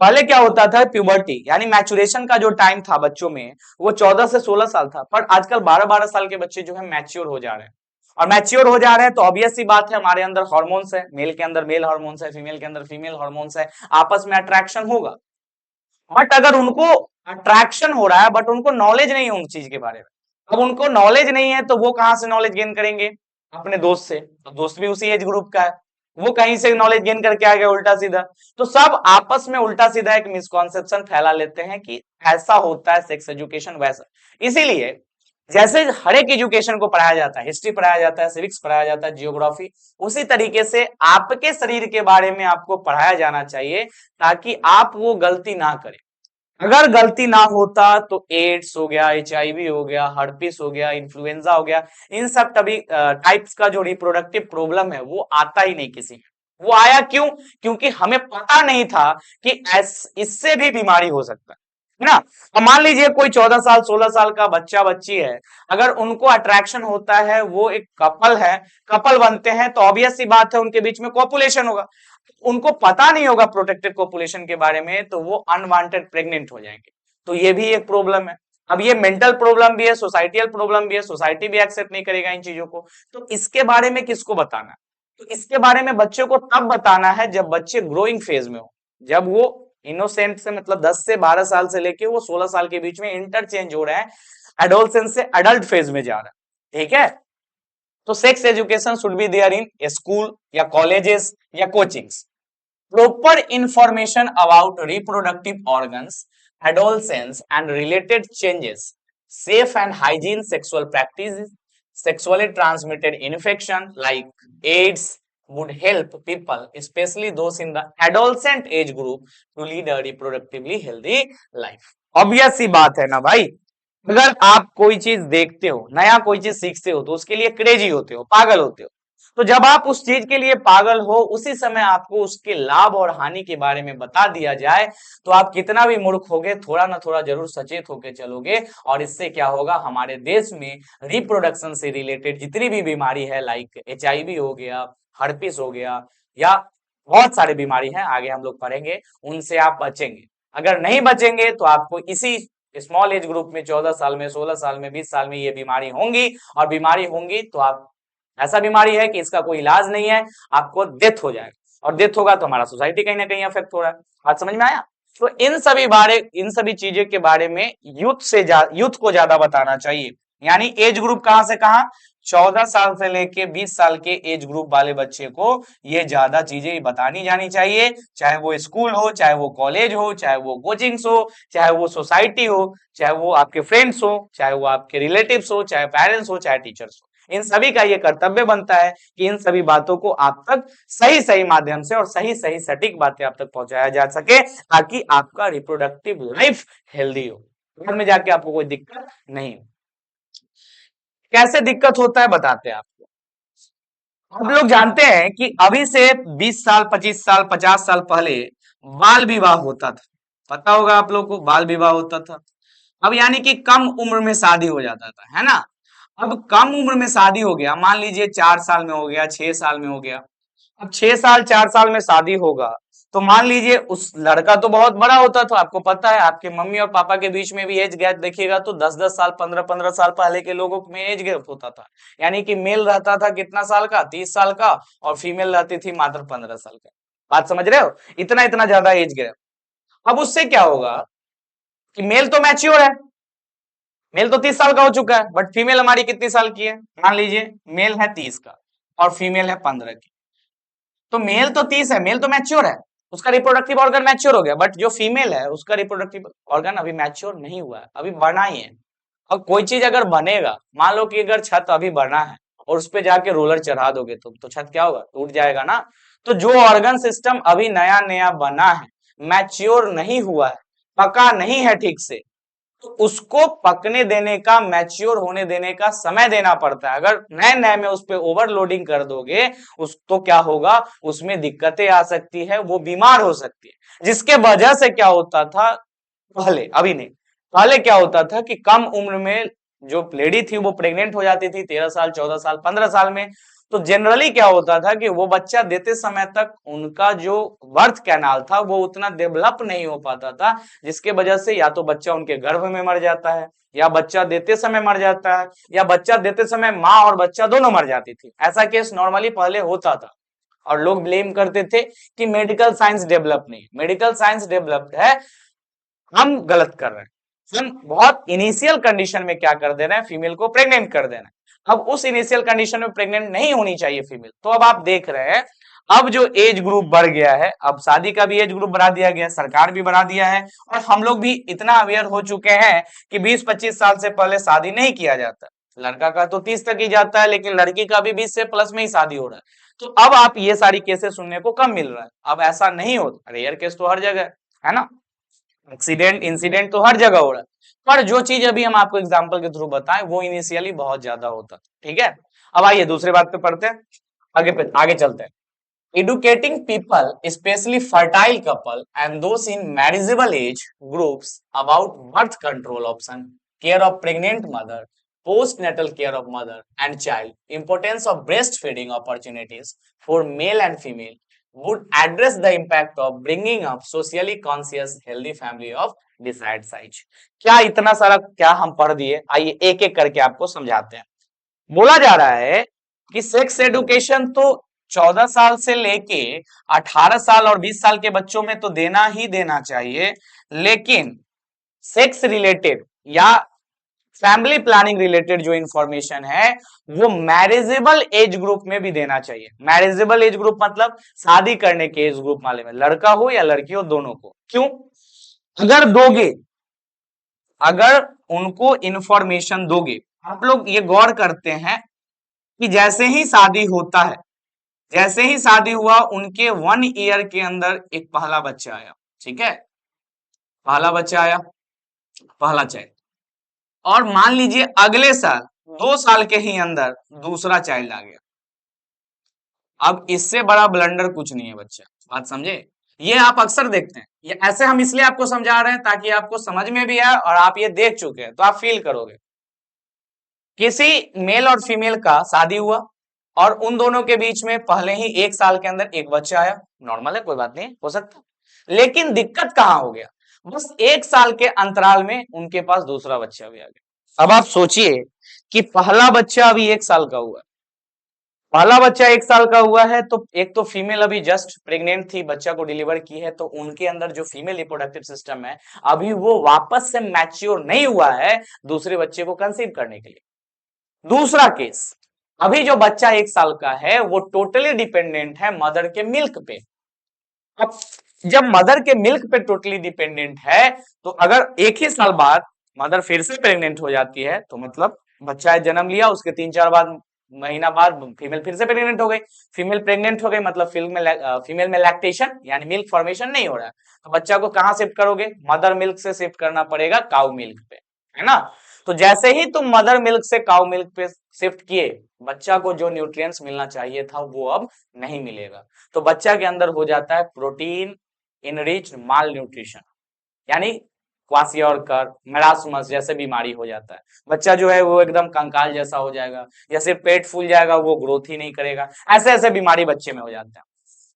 पहले क्या होता था, प्यूबर्टी यानी मैचुरेशन का जो टाइम था बच्चों में वो 14 से 16 साल था, पर आजकल 12-12 साल के बच्चे जो है मैच्योर हो जा रहे हैं। और मैच्योर हो जा रहे हैं तो ऑब्वियस सी बात है, हमारे अंदर हार्मोन्स है, मेल के अंदर मेल हार्मोन्स है, फीमेल के अंदर फीमेल हार्मोन्स है, आपस में अट्रैक्शन होगा। बट अगर उनको अट्रैक्शन हो रहा है बट उनको नॉलेज नहीं है उन चीज के बारे में, अब उनको नॉलेज नहीं है तो वो कहां से नॉलेज गेन करेंगे? अपने दोस्त से, तो दोस्त भी उसी एज ग्रुप का है, वो कहीं से नॉलेज गेन करके आ गया उल्टा सीधा। तो सब आपस में उल्टा सीधा एक मिसकॉन्सेप्शन फैला लेते हैं कि ऐसा होता है सेक्स एजुकेशन वैसा। इसीलिए जैसे हर एक एजुकेशन को पढ़ाया जाता है, हिस्ट्री पढ़ाया जाता है, सिविक्स पढ़ाया जाता है, जियोग्राफी, उसी तरीके से आपके शरीर के बारे में आपको पढ़ाया जाना चाहिए ताकि आप वो गलती ना करें। अगर गलती ना होता तो एड्स हो गया, एचआईवी हो गया, हर्पिस हो गया, इन्फ्लुएंजा हो गया, इन सब टाइप्स का जो रिप्रोडक्टिव प्रॉब्लम है वो आता ही नहीं किसी में। वो आया क्यों? क्योंकि हमें पता नहीं था कि इससे भी बीमारी हो सकता है ना। अब मान लीजिए कोई 14 साल 16 साल का बच्चा बच्ची है, अगर उनको अट्रैक्शन होता है, वो एक कपल है, कपल बनते हैं, तो ऑब्वियस सी बात है उनके बीच में कॉपुलेशन होगा, उनको पता नहीं होगा प्रोटेक्टेड कॉपुलेशन के बारे में, तो वो अनवांटेड प्रेग्नेंट हो जाएंगे। तो ये भी एक प्रॉब्लम है। अब ये मेंटल प्रॉब्लम भी है, सोसाइटियल प्रॉब्लम भी है, सोसाइटी भी एक्सेप्ट नहीं करेगा इन चीजों को। तो इसके बारे में किसको बताना? तो इसके बारे में बच्चों को तब बताना है जब बच्चे ग्रोइंग फेज में हो, जब वो इनोसेंट से मतलब 10 से 12 साल से लेके वो 16 साल के बीच में इंटरचेंज हो रहे हैं, एडोलसेंस से अडल्ट फेज में जा रहा है, ठीक है। तो sex education should be there in school या कॉलेजेस या coachings. Proper information about reproductive organs, adolescence and related changes, safe and hygiene sexual practices, sexually transmitted infection like AIDS would help people, especially those in the adolescent age group, to lead a reproductively healthy life. Obvious सी बात है ना भाई, अगर आप कोई चीज देखते हो, नया कोई चीज सीखते हो, तो उसके लिए क्रेजी होते हो, पागल होते हो। तो जब आप उस चीज के लिए पागल हो, उसी समय आपको उसके लाभ और हानि के बारे में बता दिया जाए, तो आप कितना भी मूर्ख होगे, थोड़ा ना थोड़ा जरूर सचेत होकर चलोगे। और इससे क्या होगा, हमारे देश में रिप्रोडक्शन से रिलेटेड जितनी भी बीमारी है, लाइक एचआईवी हो गया, हर्पिस हो गया, या बहुत सारी बीमारी हैं, आगे हम लोग पढ़ेंगे, उनसे आप बचेंगे। अगर नहीं बचेंगे तो आपको इसी स्मॉल एज ग्रुप में 14 साल में, 16 साल में, 20 साल में ये बीमारी होंगी, और बीमारी होंगी तो आप ऐसा बीमारी है कि इसका कोई इलाज नहीं है, आपको डेथ हो जाएगा, और डेथ होगा तो हमारा सोसाइटी कहीं ना कहीं अफेक्ट हो रहा है। बात समझ में आया? तो इन सभी चीजों के बारे में यूथ को ज्यादा बताना चाहिए। यानी एज ग्रुप कहां से कहां, 14 साल से लेके 20 साल के एज ग्रुप वाले बच्चे को ये ज्यादा चीजें बतानी जानी चाहिए, चाहे वो स्कूल हो, चाहे वो कॉलेज हो, चाहे वो कोचिंग्स हो, चाहे वो सोसाइटी हो, चाहे वो आपके फ्रेंड्स हो, चाहे वो आपके रिलेटिव्स हो, चाहे पेरेंट्स हो, चाहे टीचर्स हो। इन सभी का ये कर्तव्य बनता है कि इन सभी बातों को आप तक सही सही माध्यम से और सही सही सटीक बातें आप तक पहुंचाया जा सके, ताकि आपका रिप्रोडक्टिव लाइफ हेल्दी हो, घर में जाके आपको कोई दिक्कत नहीं हो। कैसे दिक्कत होता है बताते हैं आपको। आप लोग जानते हैं कि अभी से 20 साल, 25 साल, 50 साल पहले बाल विवाह होता था, पता होगा आप लोग को, बाल विवाह होता था। अब यानी कि कम उम्र में शादी हो जाता था, है ना। अब कम उम्र में शादी हो गया, मान लीजिए 4 साल में हो गया, 6 साल में हो गया। अब 6 साल 4 साल में शादी होगा तो मान लीजिए उस लड़का तो बहुत बड़ा होता था, आपको पता है, आपके मम्मी और पापा के बीच में भी एज गैप देखिएगा तो 10-10 साल, 15-15 साल पहले के लोगों में एज गैप होता था। यानी कि मेल रहता था कितना साल का, 30 साल का, और फीमेल रहती थी मात्र 15 साल का। बात समझ रहे हो, इतना इतना ज्यादा एज गैप। अब उससे क्या होगा कि मेल तो मैच्योर है, मेल तो 30 साल का हो चुका है, बट फीमेल हमारी कितनी साल की है, मान लीजिए मेल है 30 का और फीमेल है 15 की। तो मेल तो 30 है, मेल तो मैच्योर है, उसका रिप्रोडक्टिव ऑर्गन मैच्योर हो गया, बट जो फीमेल है उसका रिप्रोडक्टिव ऑर्गन अभी मैच्योर नहीं हुआ है, अभी बना ही है। अब कोई चीज अगर बनेगा, मान लो कि अगर छत अभी बना है और उस पे जाके रोलर चढ़ा दोगे तो छत क्या होगा, टूट जाएगा ना। तो जो ऑर्गन सिस्टम अभी नया नया बना है, मैच्योर नहीं हुआ है, पका नहीं है ठीक से, तो उसको पकने देने का, मैच्योर होने देने का समय देना पड़ता है। अगर नए नए में उस पर ओवरलोडिंग कर दोगे उस तो क्या होगा, उसमें दिक्कतें आ सकती है, वो बीमार हो सकती है। जिसके वजह से क्या होता था पहले, अभी नहीं, पहले क्या होता था कि कम उम्र में जो लेडी थी वो प्रेग्नेंट हो जाती थी, 13 साल, 14 साल, 15 साल में। तो जनरली क्या होता था कि वो बच्चा देते समय तक उनका जो बर्थ कैनाल था वो उतना डेवलप नहीं हो पाता था, जिसके वजह से या तो बच्चा उनके गर्भ में मर जाता है, या बच्चा देते समय मर जाता है, या बच्चा देते समय माँ और बच्चा दोनों मर जाती थी। ऐसा केस नॉर्मली पहले होता था, और लोग ब्लेम करते थे कि मेडिकल साइंस डेवलप नहीं। मेडिकल साइंस डेवलप्ड है, हम गलत कर रहे हैं। हम बहुत इनिशियल कंडीशन में क्या कर दे रहे हैं, फीमेल को प्रेग्नेंट कर देना है। अब उस इनिशियल कंडीशन में प्रेग्नेंट नहीं होनी चाहिए फीमेल। तो अब आप देख रहे हैं, अब जो एज ग्रुप बढ़ गया है, अब शादी का भी एज ग्रुप बढ़ा दिया गया, सरकार भी बढ़ा दिया है, और हम लोग भी इतना अवेयर हो चुके हैं कि 20-25 साल से पहले शादी नहीं किया जाता। लड़का का तो 30 तक ही जाता है, लेकिन लड़की का भी 20 से प्लस में ही शादी हो रहा है। तो अब आप ये सारी केसेस सुनने को कम मिल रहा है, अब ऐसा नहीं होता। रेयर केस तो हर जगह है ना, एक्सीडेंट इंसिडेंट तो हर जगह हो रहा है, पर जो चीज अभी हम आपको एग्जांपल के थ्रू बताएं वो इनिशियली बहुत ज्यादा होता है। ठीक है, अब आइए दूसरी बात पे पढ़ते हैं, आगे चलते हैं। Educating people specially fertile couple and those in marriageable age groups about birth control option, care of pregnant mother, post natal care of mother and child, importance of breast feeding opportunities for male and female would address the impact of bringing up socially conscious healthy family of desired size। क्या इतना सारा क्या हम पढ़ दिए, आइए एक एक करके आपको समझाते हैं। बोला जा रहा है कि सेक्स एडुकेशन तो 14 साल से लेके 18 साल और 20 साल के बच्चों में तो देना ही देना चाहिए, लेकिन सेक्स रिलेटेड या फैमिली प्लानिंग रिलेटेड जो इंफॉर्मेशन है वो मैरिजेबल एज ग्रुप में भी देना चाहिए। मैरिजेबल एज ग्रुप मतलब शादी करने के एज ग्रुप वाले में, लड़का हो या लड़की हो दोनों को। क्यों? अगर दोगे, अगर उनको इंफॉर्मेशन दोगे, आप लोग ये गौर करते हैं कि जैसे ही शादी होता है, जैसे ही शादी हुआ उनके 1 ईयर के अंदर एक पहला बच्चा आया, ठीक है, पहला बच्चा आया, पहला चाइल्ड, और मान लीजिए अगले साल 2 साल के ही अंदर दूसरा चाइल्ड आ गया। अब इससे बड़ा ब्लंडर कुछ नहीं है बच्चा, बात समझे। ये आप अक्सर देखते हैं, ये ऐसे हम इसलिए आपको समझा रहे हैं ताकि आपको समझ में भी आए और आप ये देख चुके हैं तो आप फील करोगे। किसी मेल और फीमेल का शादी हुआ और उन दोनों के बीच में पहले ही 1 साल के अंदर एक बच्चा आया, नॉर्मल है, कोई बात नहीं, हो सकता। लेकिन दिक्कत कहां हो गया, बस 1 साल के अंतराल में उनके पास दूसरा बच्चा भी आ गया। अब आप सोचिए कि पहला बच्चा अभी 1 साल का हुआ, पहला बच्चा 1 साल का हुआ है, तो एक तो फीमेल अभी जस्ट प्रेग्नेंट थी, बच्चा को डिलीवर की है, तो उनके अंदर जो फीमेल रिप्रोडक्टिव सिस्टम है अभी वो वापस से मैच्योर नहीं हुआ है दूसरे बच्चे को कंसीव करने के लिए। दूसरा केस, अभी जो बच्चा 1 साल का है वो टोटली डिपेंडेंट है मदर के मिल्क पे। अब जब मदर के मिल्क पे टोटली डिपेंडेंट है, तो अगर 1 ही साल बाद मदर फिर से प्रेग्नेंट हो जाती है, तो मतलब बच्चा जन्म लिया, उसके 3-4 बाद महीना बाद फीमेल फिर से प्रेग्नेंट हो गई, फीमेल प्रेग्नेंट हो गई मतलब फीमेल में लैक्टेशन यानी मिल्क फॉर्मेशन नहीं हो रहा है, तो बच्चा को कहां शिफ्ट करोगे? मदर मिल्क से शिफ्ट करना पड़ेगा काउ मिल्क पे, है ना। तो जैसे ही तुम मदर मिल्क से काउ मिल्क पे शिफ्ट किए, बच्चा को जो न्यूट्रिएंट्स मिलना चाहिए था वो अब नहीं मिलेगा, तो बच्चा के अंदर हो जाता है प्रोटीन इनरिच्ड माल न्यूट्रिशन, यानी क्वासियोरकर, मेरास्मस जैसे बीमारी हो जाता है। बच्चा जो है वो एकदम कंकाल जैसा हो जाएगा, या सिर्फ पेट फूल जाएगा, वो ग्रोथ ही नहीं करेगा, ऐसे ऐसे बीमारी बच्चे में हो जाता है।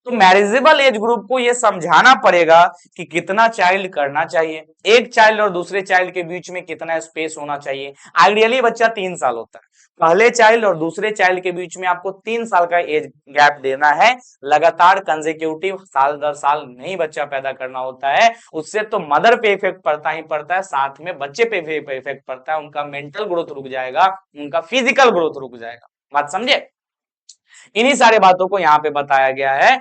तो मैरिजेबल एज ग्रुप को ये समझाना पड़ेगा कि कितना चाइल्ड करना चाहिए, एक चाइल्ड और दूसरे चाइल्ड के बीच में कितना स्पेस होना चाहिए। आइडियली बच्चा 3 साल होता है, पहले चाइल्ड और दूसरे चाइल्ड के बीच में आपको 3 साल का एज गैप देना है, लगातार कंसेक्यूटिव साल दर साल नहीं बच्चा पैदा करना होता है, उससे तो मदर पे इफेक्ट पड़ता ही पड़ता है, साथ में बच्चे पे भी इफेक्ट पड़ता है, उनका मेंटल ग्रोथ रुक जाएगा, उनका फिजिकल ग्रोथ रुक जाएगा। बात समझे? इन्हीं सारे बातों को यहाँ पे बताया गया है।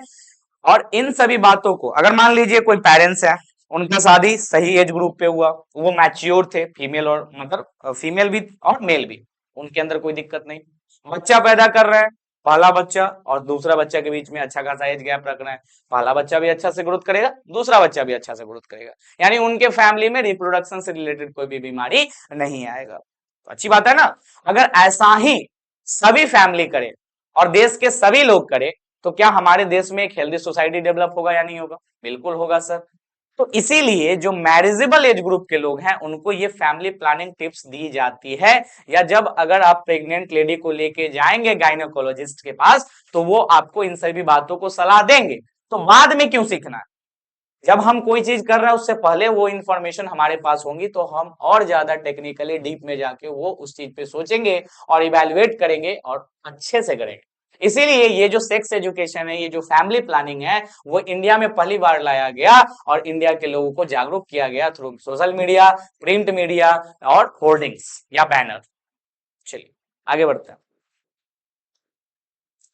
और इन सभी बातों को अगर मान लीजिए कोई पेरेंट्स है, उनका शादी सही एज ग्रुप पे हुआ, वो मैच्योर थे, फीमेल और मतलब फीमेल भी और मेल भी, उनके अंदर कोई दिक्कत नहीं, बच्चा पैदा कर रहे हैं, पहला बच्चा और दूसरा बच्चा के बीच में अच्छा खासा एज गैप रखना है, पहला बच्चा भी अच्छा से ग्रोथ करेगा, दूसरा बच्चा भी अच्छा से ग्रोथ करेगा, यानी उनके फैमिली में रिप्रोडक्शन से रिलेटेड कोई भी बीमारी नहीं आएगा। तो अच्छी बात है ना। अगर ऐसा ही सभी फैमिली करे और देश के सभी लोग करें, तो क्या हमारे देश में एक हेल्दी सोसाइटी डेवलप होगा या नहीं होगा? बिल्कुल होगा सर। तो इसीलिए जो मैरिजेबल एज ग्रुप के लोग हैं उनको ये फैमिली प्लानिंग टिप्स दी जाती है, या जब अगर आप प्रेग्नेंट लेडी को लेके जाएंगे गायनेकोलॉजिस्ट के पास, तो वो आपको इन सभी बातों को सलाह देंगे। तो बाद में क्यों सीखना है? जब हम कोई चीज कर रहे हैं उससे पहले वो इंफॉर्मेशन हमारे पास होंगी, तो हम और ज्यादा टेक्निकली डीप में जाके वो उस चीज पे सोचेंगे और इवेल्युएट करेंगे और अच्छे से करेंगे। इसीलिए ये जो सेक्स एजुकेशन है, ये जो फैमिली प्लानिंग है, वो इंडिया में पहली बार लाया गया और इंडिया के लोगों को जागरूक किया गया through social media, print media और होर्डिंग्स या बैनर। चलिए आगे बढ़ते हैं।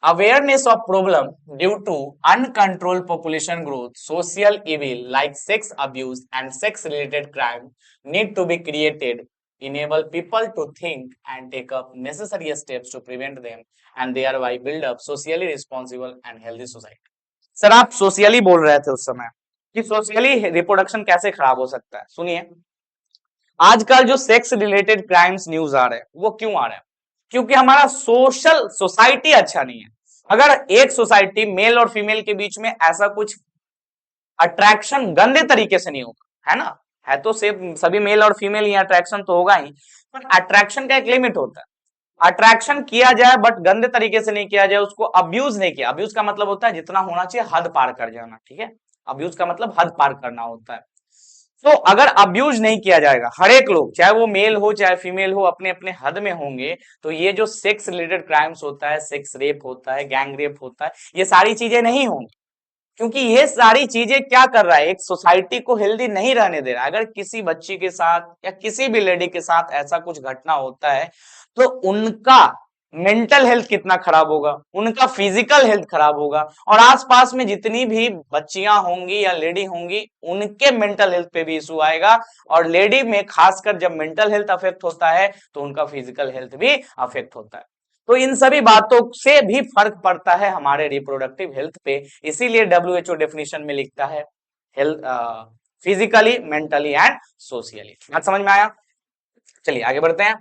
Awareness of problem due to uncontrolled population growth, social evil like sex abuse and sex-related crime need to be created, enable people to think and take up necessary steps to prevent them and thereby build up socially responsible and healthy society. Sir आप socially बोल रहे थे उस समय कि socially reproduction कैसे खराब हो सकता है। सुनिए, आजकल जो सेक्स रिलेटेड क्राइम्स न्यूज आ रहे हैं वो क्यों आ रहे हैं? क्योंकि हमारा सोसाइटी अच्छा नहीं है। अगर एक सोसाइटी मेल और फीमेल के बीच में ऐसा कुछ अट्रैक्शन गंदे तरीके से नहीं होगा, है ना, है तो सभी मेल और फीमेल ही अट्रैक्शन तो होगा ही, पर अट्रैक्शन का एक लिमिट होता है। अट्रैक्शन किया जाए बट गंदे तरीके से नहीं किया जाए, उसको अब्यूज नहीं किया। अब्यूज का मतलब होता है जितना होना चाहिए हद पार कर जाना, ठीक है, अब्यूज का मतलब हद पार करना होता है। तो अगर अब्यूज नहीं किया जाएगा, हर एक लोग चाहे वो मेल हो चाहे फीमेल हो अपने अपने हद में होंगे, तो ये जो सेक्स रिलेटेड क्राइम्स होता है, सेक्स रेप होता है, गैंग रेप होता है, ये सारी चीजें नहीं होंगी। क्योंकि ये सारी चीजें क्या कर रहा है, एक सोसाइटी को हेल्दी नहीं रहने दे रहा है। अगर किसी बच्ची के साथ या किसी भी लेडी के साथ ऐसा कुछ घटना होता है, तो उनका मेंटल हेल्थ कितना खराब होगा, उनका फिजिकल हेल्थ खराब होगा, और आसपास में जितनी भी बच्चियां होंगी या लेडी होंगी उनके मेंटल हेल्थ पे भी इशू आएगा। और लेडी में खासकर जब मेंटल हेल्थ अफेक्ट होता है तो उनका फिजिकल हेल्थ भी अफेक्ट होता है। तो इन सभी बातों से भी फर्क पड़ता है हमारे रिप्रोडक्टिव हेल्थ पे। इसीलिए WHO डेफिनेशन में लिखता है health physically, mentally and socially. बात समझ में आया? चलिए आगे बढ़ते हैं।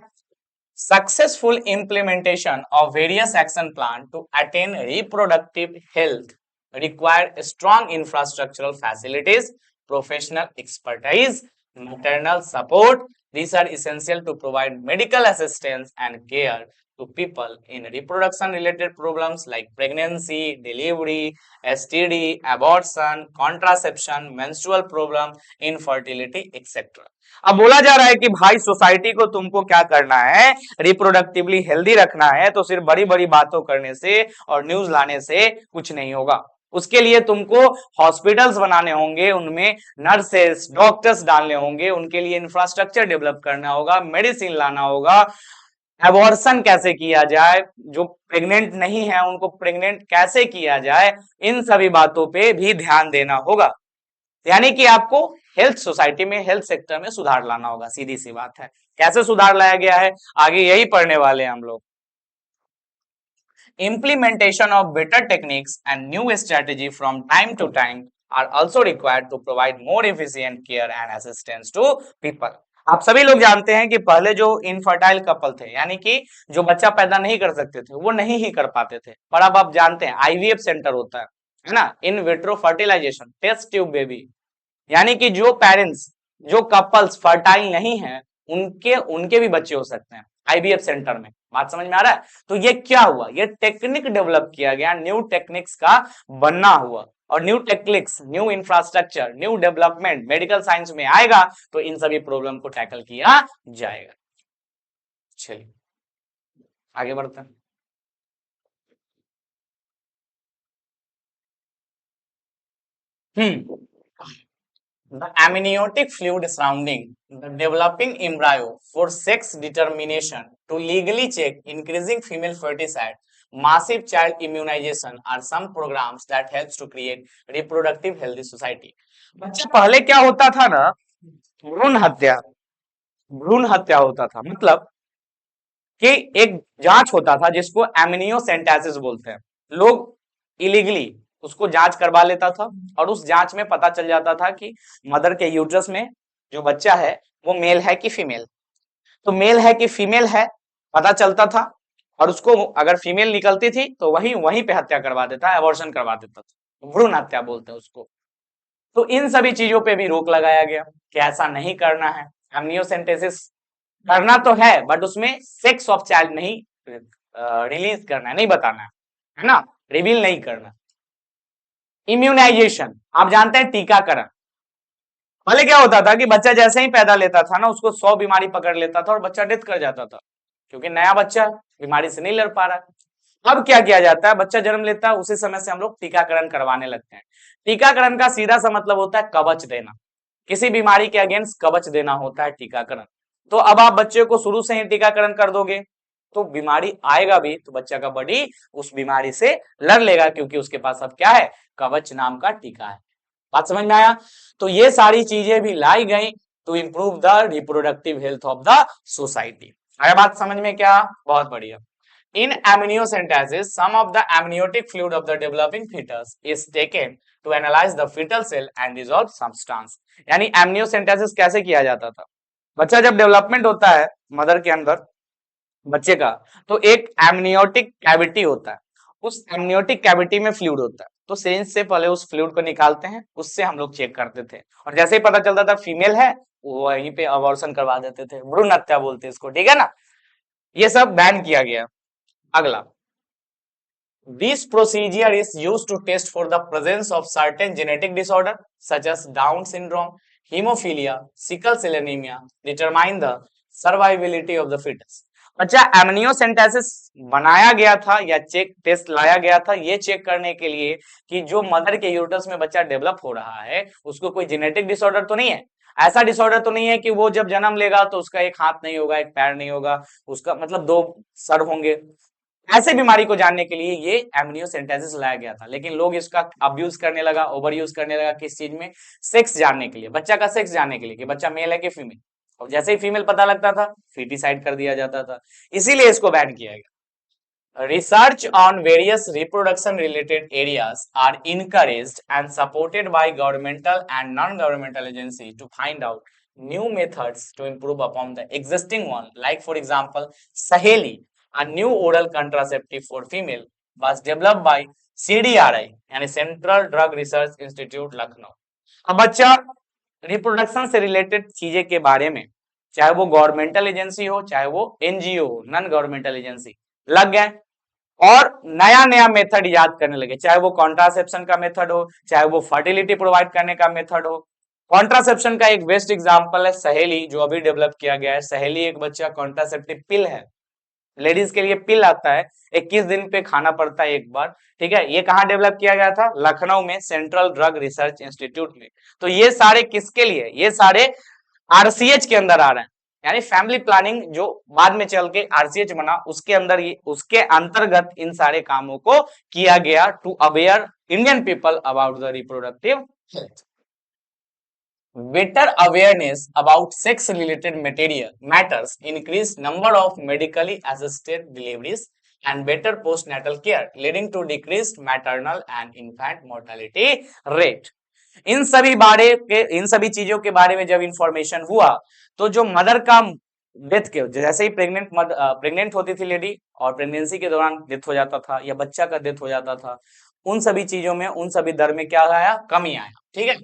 Successful implementation of various action plan to attain reproductive health require strong infrastructural facilities, professional expertise, maternal support. These are essential to provide medical assistance and care to people in reproduction related problems like pregnancy, delivery, STD, abortion, contraception, menstrual problem, infertility, etc. अब बोला जा रहा है कि भाई society को तुमको क्या करना है, रिप्रोडक्टिवली हेल्दी रखना है, तो सिर्फ बड़ी बड़ी बातों करने से और न्यूज लाने से कुछ नहीं होगा। उसके लिए तुमको हॉस्पिटल्स बनाने होंगे, उनमें नर्सेस डॉक्टर्स डालने होंगे, उनके लिए इंफ्रास्ट्रक्चर डेवलप करना होगा, मेडिसिन लाना होगा, एबॉर्शन कैसे किया जाए, जो प्रेग्नेंट नहीं है उनको प्रेग्नेंट कैसे किया जाए, इन सभी बातों पे भी ध्यान देना होगा। यानी कि आपको हेल्थ सोसाइटी में, हेल्थ सेक्टर में सुधार लाना होगा। सीधी सी बात है। कैसे सुधार लाया गया है आगे यही पढ़ने वाले हैं हम लोग। Implementation of better techniques and new strategy from time to time are also required to provide more efficient care and assistance to people. आप सभी लोग जानते हैं कि पहले जो इनफर्टाइल कपल थे, यानी कि जो बच्चा पैदा नहीं कर सकते थे, वो नहीं ही कर पाते थे, पर अब आप जानते हैं आईवीएफ सेंटर होता है ना, in vitro fertilisation, test tube baby, यानी कि जो पेरेंट्स, जो कपल्स फर्टाइल नहीं है, उनके उनके भी बच्चे हो सकते हैं आईवीएफ सेंटर में। बात समझ में आ रहा है? तो ये क्या हुआ, ये टेक्निक डेवलप किया गया, न्यू टेक्निक्स का बनना हुआ, और new techniques, new infrastructure, new development medical science में आएगा तो इन सभी प्रॉब्लम को टैकल किया जाएगा। चलिए आगे बढ़ते हैं। The amniotic fluid surrounding the developing embryo for sex determination to legally check increasing female fertility, massive child immunization are some programs that helps to create reproductive healthy society. बच्चा पहले क्या होता था ना, भ्रूण हत्या, भ्रूण हत्या होता था, मतलब कि एक जांच होता था जिसको एमनियोसेंटेसिस बोलते हैं, लोग इलीगली उसको जांच करवा लेता था, और उस जांच में पता चल जाता था कि मदर के यूट्रस में जो बच्चा है वो मेल है कि फीमेल। तो मेल है कि फीमेल है पता चलता था, और उसको अगर फीमेल निकलती थी तो वहीं वहीं पे हत्या करवा देता, एबॉर्शन करवा देता था, भ्रूण हत्या बोलते हैं उसको। तो इन सभी चीजों पे भी रोक लगाया गया कि ऐसा नहीं करना है। एमनियोसेंटेसिस करना तो है, बट उसमें सेक्स ऑफ चाइल्ड नहीं रिलीज करना है, नहीं बताना है ना, रिवील नहीं करना। इम्यूनाइजेशन, आप जानते हैं टीकाकरण। पहले क्या होता था कि बच्चा जैसे ही पैदा लेता था ना, उसको 100 बीमारी पकड़ लेता था और बच्चा डेथ कर जाता था, क्योंकि नया बच्चा बीमारी से नहीं लड़ पा रहा। अब क्या किया जाता है, बच्चा जन्म लेता है उसी समय से हम लोग टीकाकरण करवाने लगते हैं। टीकाकरण का सीधा सा मतलब होता है कवच देना, किसी बीमारी के अगेंस्ट कवच देना होता है टीकाकरण। तो अब आप बच्चे को शुरू से ही टीकाकरण कर दोगे तो बीमारी आएगा भी तो बच्चा का बॉडी उस बीमारी से लड़ लेगा, क्योंकि उसके पास अब क्या है, कवच नाम का टीका है। बात समझ में आया? तो ये सारी चीजें भी लाई गई to improve the reproductive health of the society. आया बात समझ में? क्या बहुत बढ़िया। In amniocentesis, some of the amniotic fluid of the developing fetus is taken to analyze the fetal cell and dissolve substance. यानी amniocentesis कैसे किया जाता था, बच्चा जब डेवलपमेंट होता है मदर के अंदर बच्चे का, तो एक एमनियोटिक कैविटी होता है, उस एमनियोटिक कैविटी में फ्लूइड होता है, तो सिरिंज से पहले उस फ्लूइड को निकालते हैं, उससे हम लोग चेक करते थे, और जैसे ही पता चलता था फीमेल है वहीं पे अबॉर्शन करवा देते थे, भ्रूण हत्या बोलते हैं इसको, ठीक है ना। ये सब बैन किया गया। अगला, this procedure is used to test for the presence of certain genetic disorder such as Down syndrome, hemophilia, sickle cell anemia, determine the survivability of the fetus. अच्छा, एमनियोसेंटेसिस बनाया गया था या चेक टेस्ट लाया गया था ये चेक करने के लिए कि जो मदर के यूट्रस में बच्चा डेवलप हो रहा है उसको कोई जेनेटिक डिसऑर्डर तो नहीं है, ऐसा डिसऑर्डर तो नहीं है कि वो जब जन्म लेगा तो उसका एक हाथ नहीं होगा, एक पैर नहीं होगा, उसका मतलब 2 सर होंगे। ऐसे बीमारी को जानने के लिए ये एमनियोसेंटेसिस लाया गया था, लेकिन लोग इसका अब्यूज करने लगा, ओवर यूज करने लगा, किस चीज में, सेक्स जानने के लिए, बच्चा का सेक्स जानने के लिए कि बच्चा मेल है कि फीमेल, और जैसे ही फीमेल पता लगता था फीटिसाइड कर दिया जाता था, इसीलिए इसको बैन किया गया। Research on various reproduction related areas are encouraged and supported by governmental and non governmental agency to find out new methods to improve upon the existing one, like for example Saheli, a new oral contraceptive for female was developed by CDRI यानी central drug research institute Lucknow. अब बच्चा reproduction से related चीजें के बारे में, चाहे वो गवर्नमेंटल एजेंसी हो चाहे वो एनजीओ हो, नॉन गवर्नमेंटल एजेंसी, लग गए और नया नया मेथड याद करने लगे, चाहे वो कॉन्ट्रासेप्शन का मेथड हो, चाहे वो फर्टिलिटी प्रोवाइड करने का मेथड हो। कॉन्ट्रासेप्शन का एक बेस्ट एग्जांपल है सहेली, जो अभी डेवलप किया गया है। सहेली एक बच्चा कॉन्ट्रासेप्टिव पिल है, लेडीज के लिए पिल आता है, 21 दिन पे खाना पड़ता है एक बार, ठीक है। ये कहाँ डेवलप किया गया था? लखनऊ में, सेंट्रल ड्रग रिसर्च इंस्टीट्यूट में। तो ये सारे किसके लिए? ये सारे आरसीएच के अंदर आ रहे हैं, यानी फैमिली प्लानिंग जो बाद में चल के आरसीएच बना, उसके अंदर ये, उसके अंतर्गत इन सारे कामों को किया गया to aware Indian people about the reproductive health. Better awareness about sex related matters increase number of medically assisted deliveries and better postnatal care, leading to decreased maternal and infant mortality rate. इन सभी चीजों के बारे में जब information हुआ, तो जो mother का डेथ के, जैसे ही प्रेग्नेंट होती थी लेडी और प्रेगनेंसी के दौरान डेथ हो जाता था या बच्चा का डेथ हो जाता था, उन सभी चीजों में, उन सभी दर में क्या आया? कमी आया, ठीक है।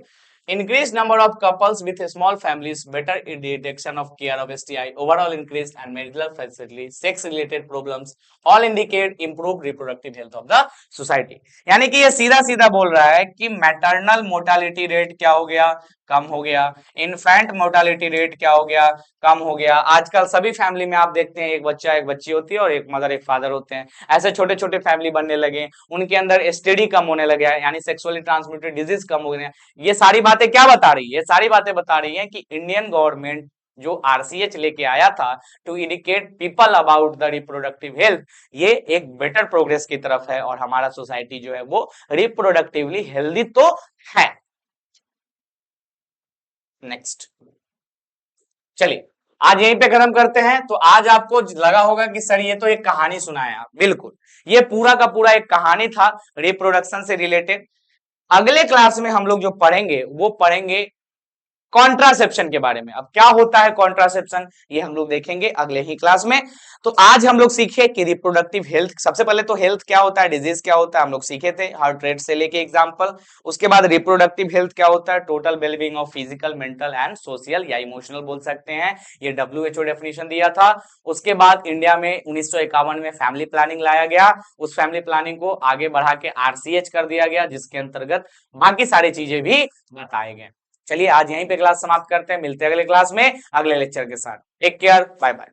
Increased number of couples with small families, better detection of care of STI, overall increase and marital facility, sex-related problems, all indicate improved reproductive health of the society. यानी कि ये सीधा सीधा बोल रहा है कि मैटरनल मोर्टालिटी रेट क्या हो गया? कम हो गया। इन्फेंट मोर्टालिटी रेट क्या हो गया? कम हो गया। आजकल सभी फैमिली में आप देखते हैं एक बच्चा एक बच्ची होती है और एक मदर एक फादर होते हैं। ऐसे छोटे छोटे फैमिली बनने लगे, उनके अंदर एसटीडी कम होने लगे, यानी सेक्सुअली ट्रांसमिटेड डिजीज कम हो गए। ये सारी बातें क्या बता रही है? ये सारी बातें बता रही है कि इंडियन गवर्नमेंट जो आरसीएच लेके आया था to educate people about the reproductive health, ये एक बेटर प्रोग्रेस की तरफ है और हमारा सोसाइटी जो है वो रिप्रोडक्टिवली हेल्दी तो है। नेक्स्ट, चलिए आज यहीं पे खत्म करते हैं। तो आज आपको लगा होगा कि सर ये तो एक कहानी सुनाया, बिल्कुल ये पूरा का पूरा एक कहानी था रिप्रोडक्शन से रिलेटेड। अगले क्लास में हम लोग जो पढ़ेंगे वो पढ़ेंगे कॉन्ट्रासेप्शन के बारे में। अब क्या होता है कॉन्ट्रासेप्शन, ये हम लोग देखेंगे अगले ही क्लास में। तो आज हम लोग सीखे कि रिप्रोडक्टिव हेल्थ, सबसे पहले तो हेल्थ क्या होता है, डिजीज क्या होता है, हम लोग सीखे थे हार्ट रेट से लेके एग्जांपल। उसके बाद रिप्रोडक्टिव हेल्थ क्या होता है, total wellbeing of physical, mental and social या इमोशनल बोल सकते हैं, ये WHO डेफिनेशन दिया था। उसके बाद इंडिया में 1951 में फैमिली प्लानिंग लाया गया, उस फैमिली प्लानिंग को आगे बढ़ा के आरसीएच कर दिया गया, जिसके अंतर्गत बाकी सारी चीजें भी बताए गए। चलिए आज यहीं पे क्लास समाप्त करते हैं, मिलते हैं अगले क्लास में अगले लेक्चर के साथ। Take care, bye bye.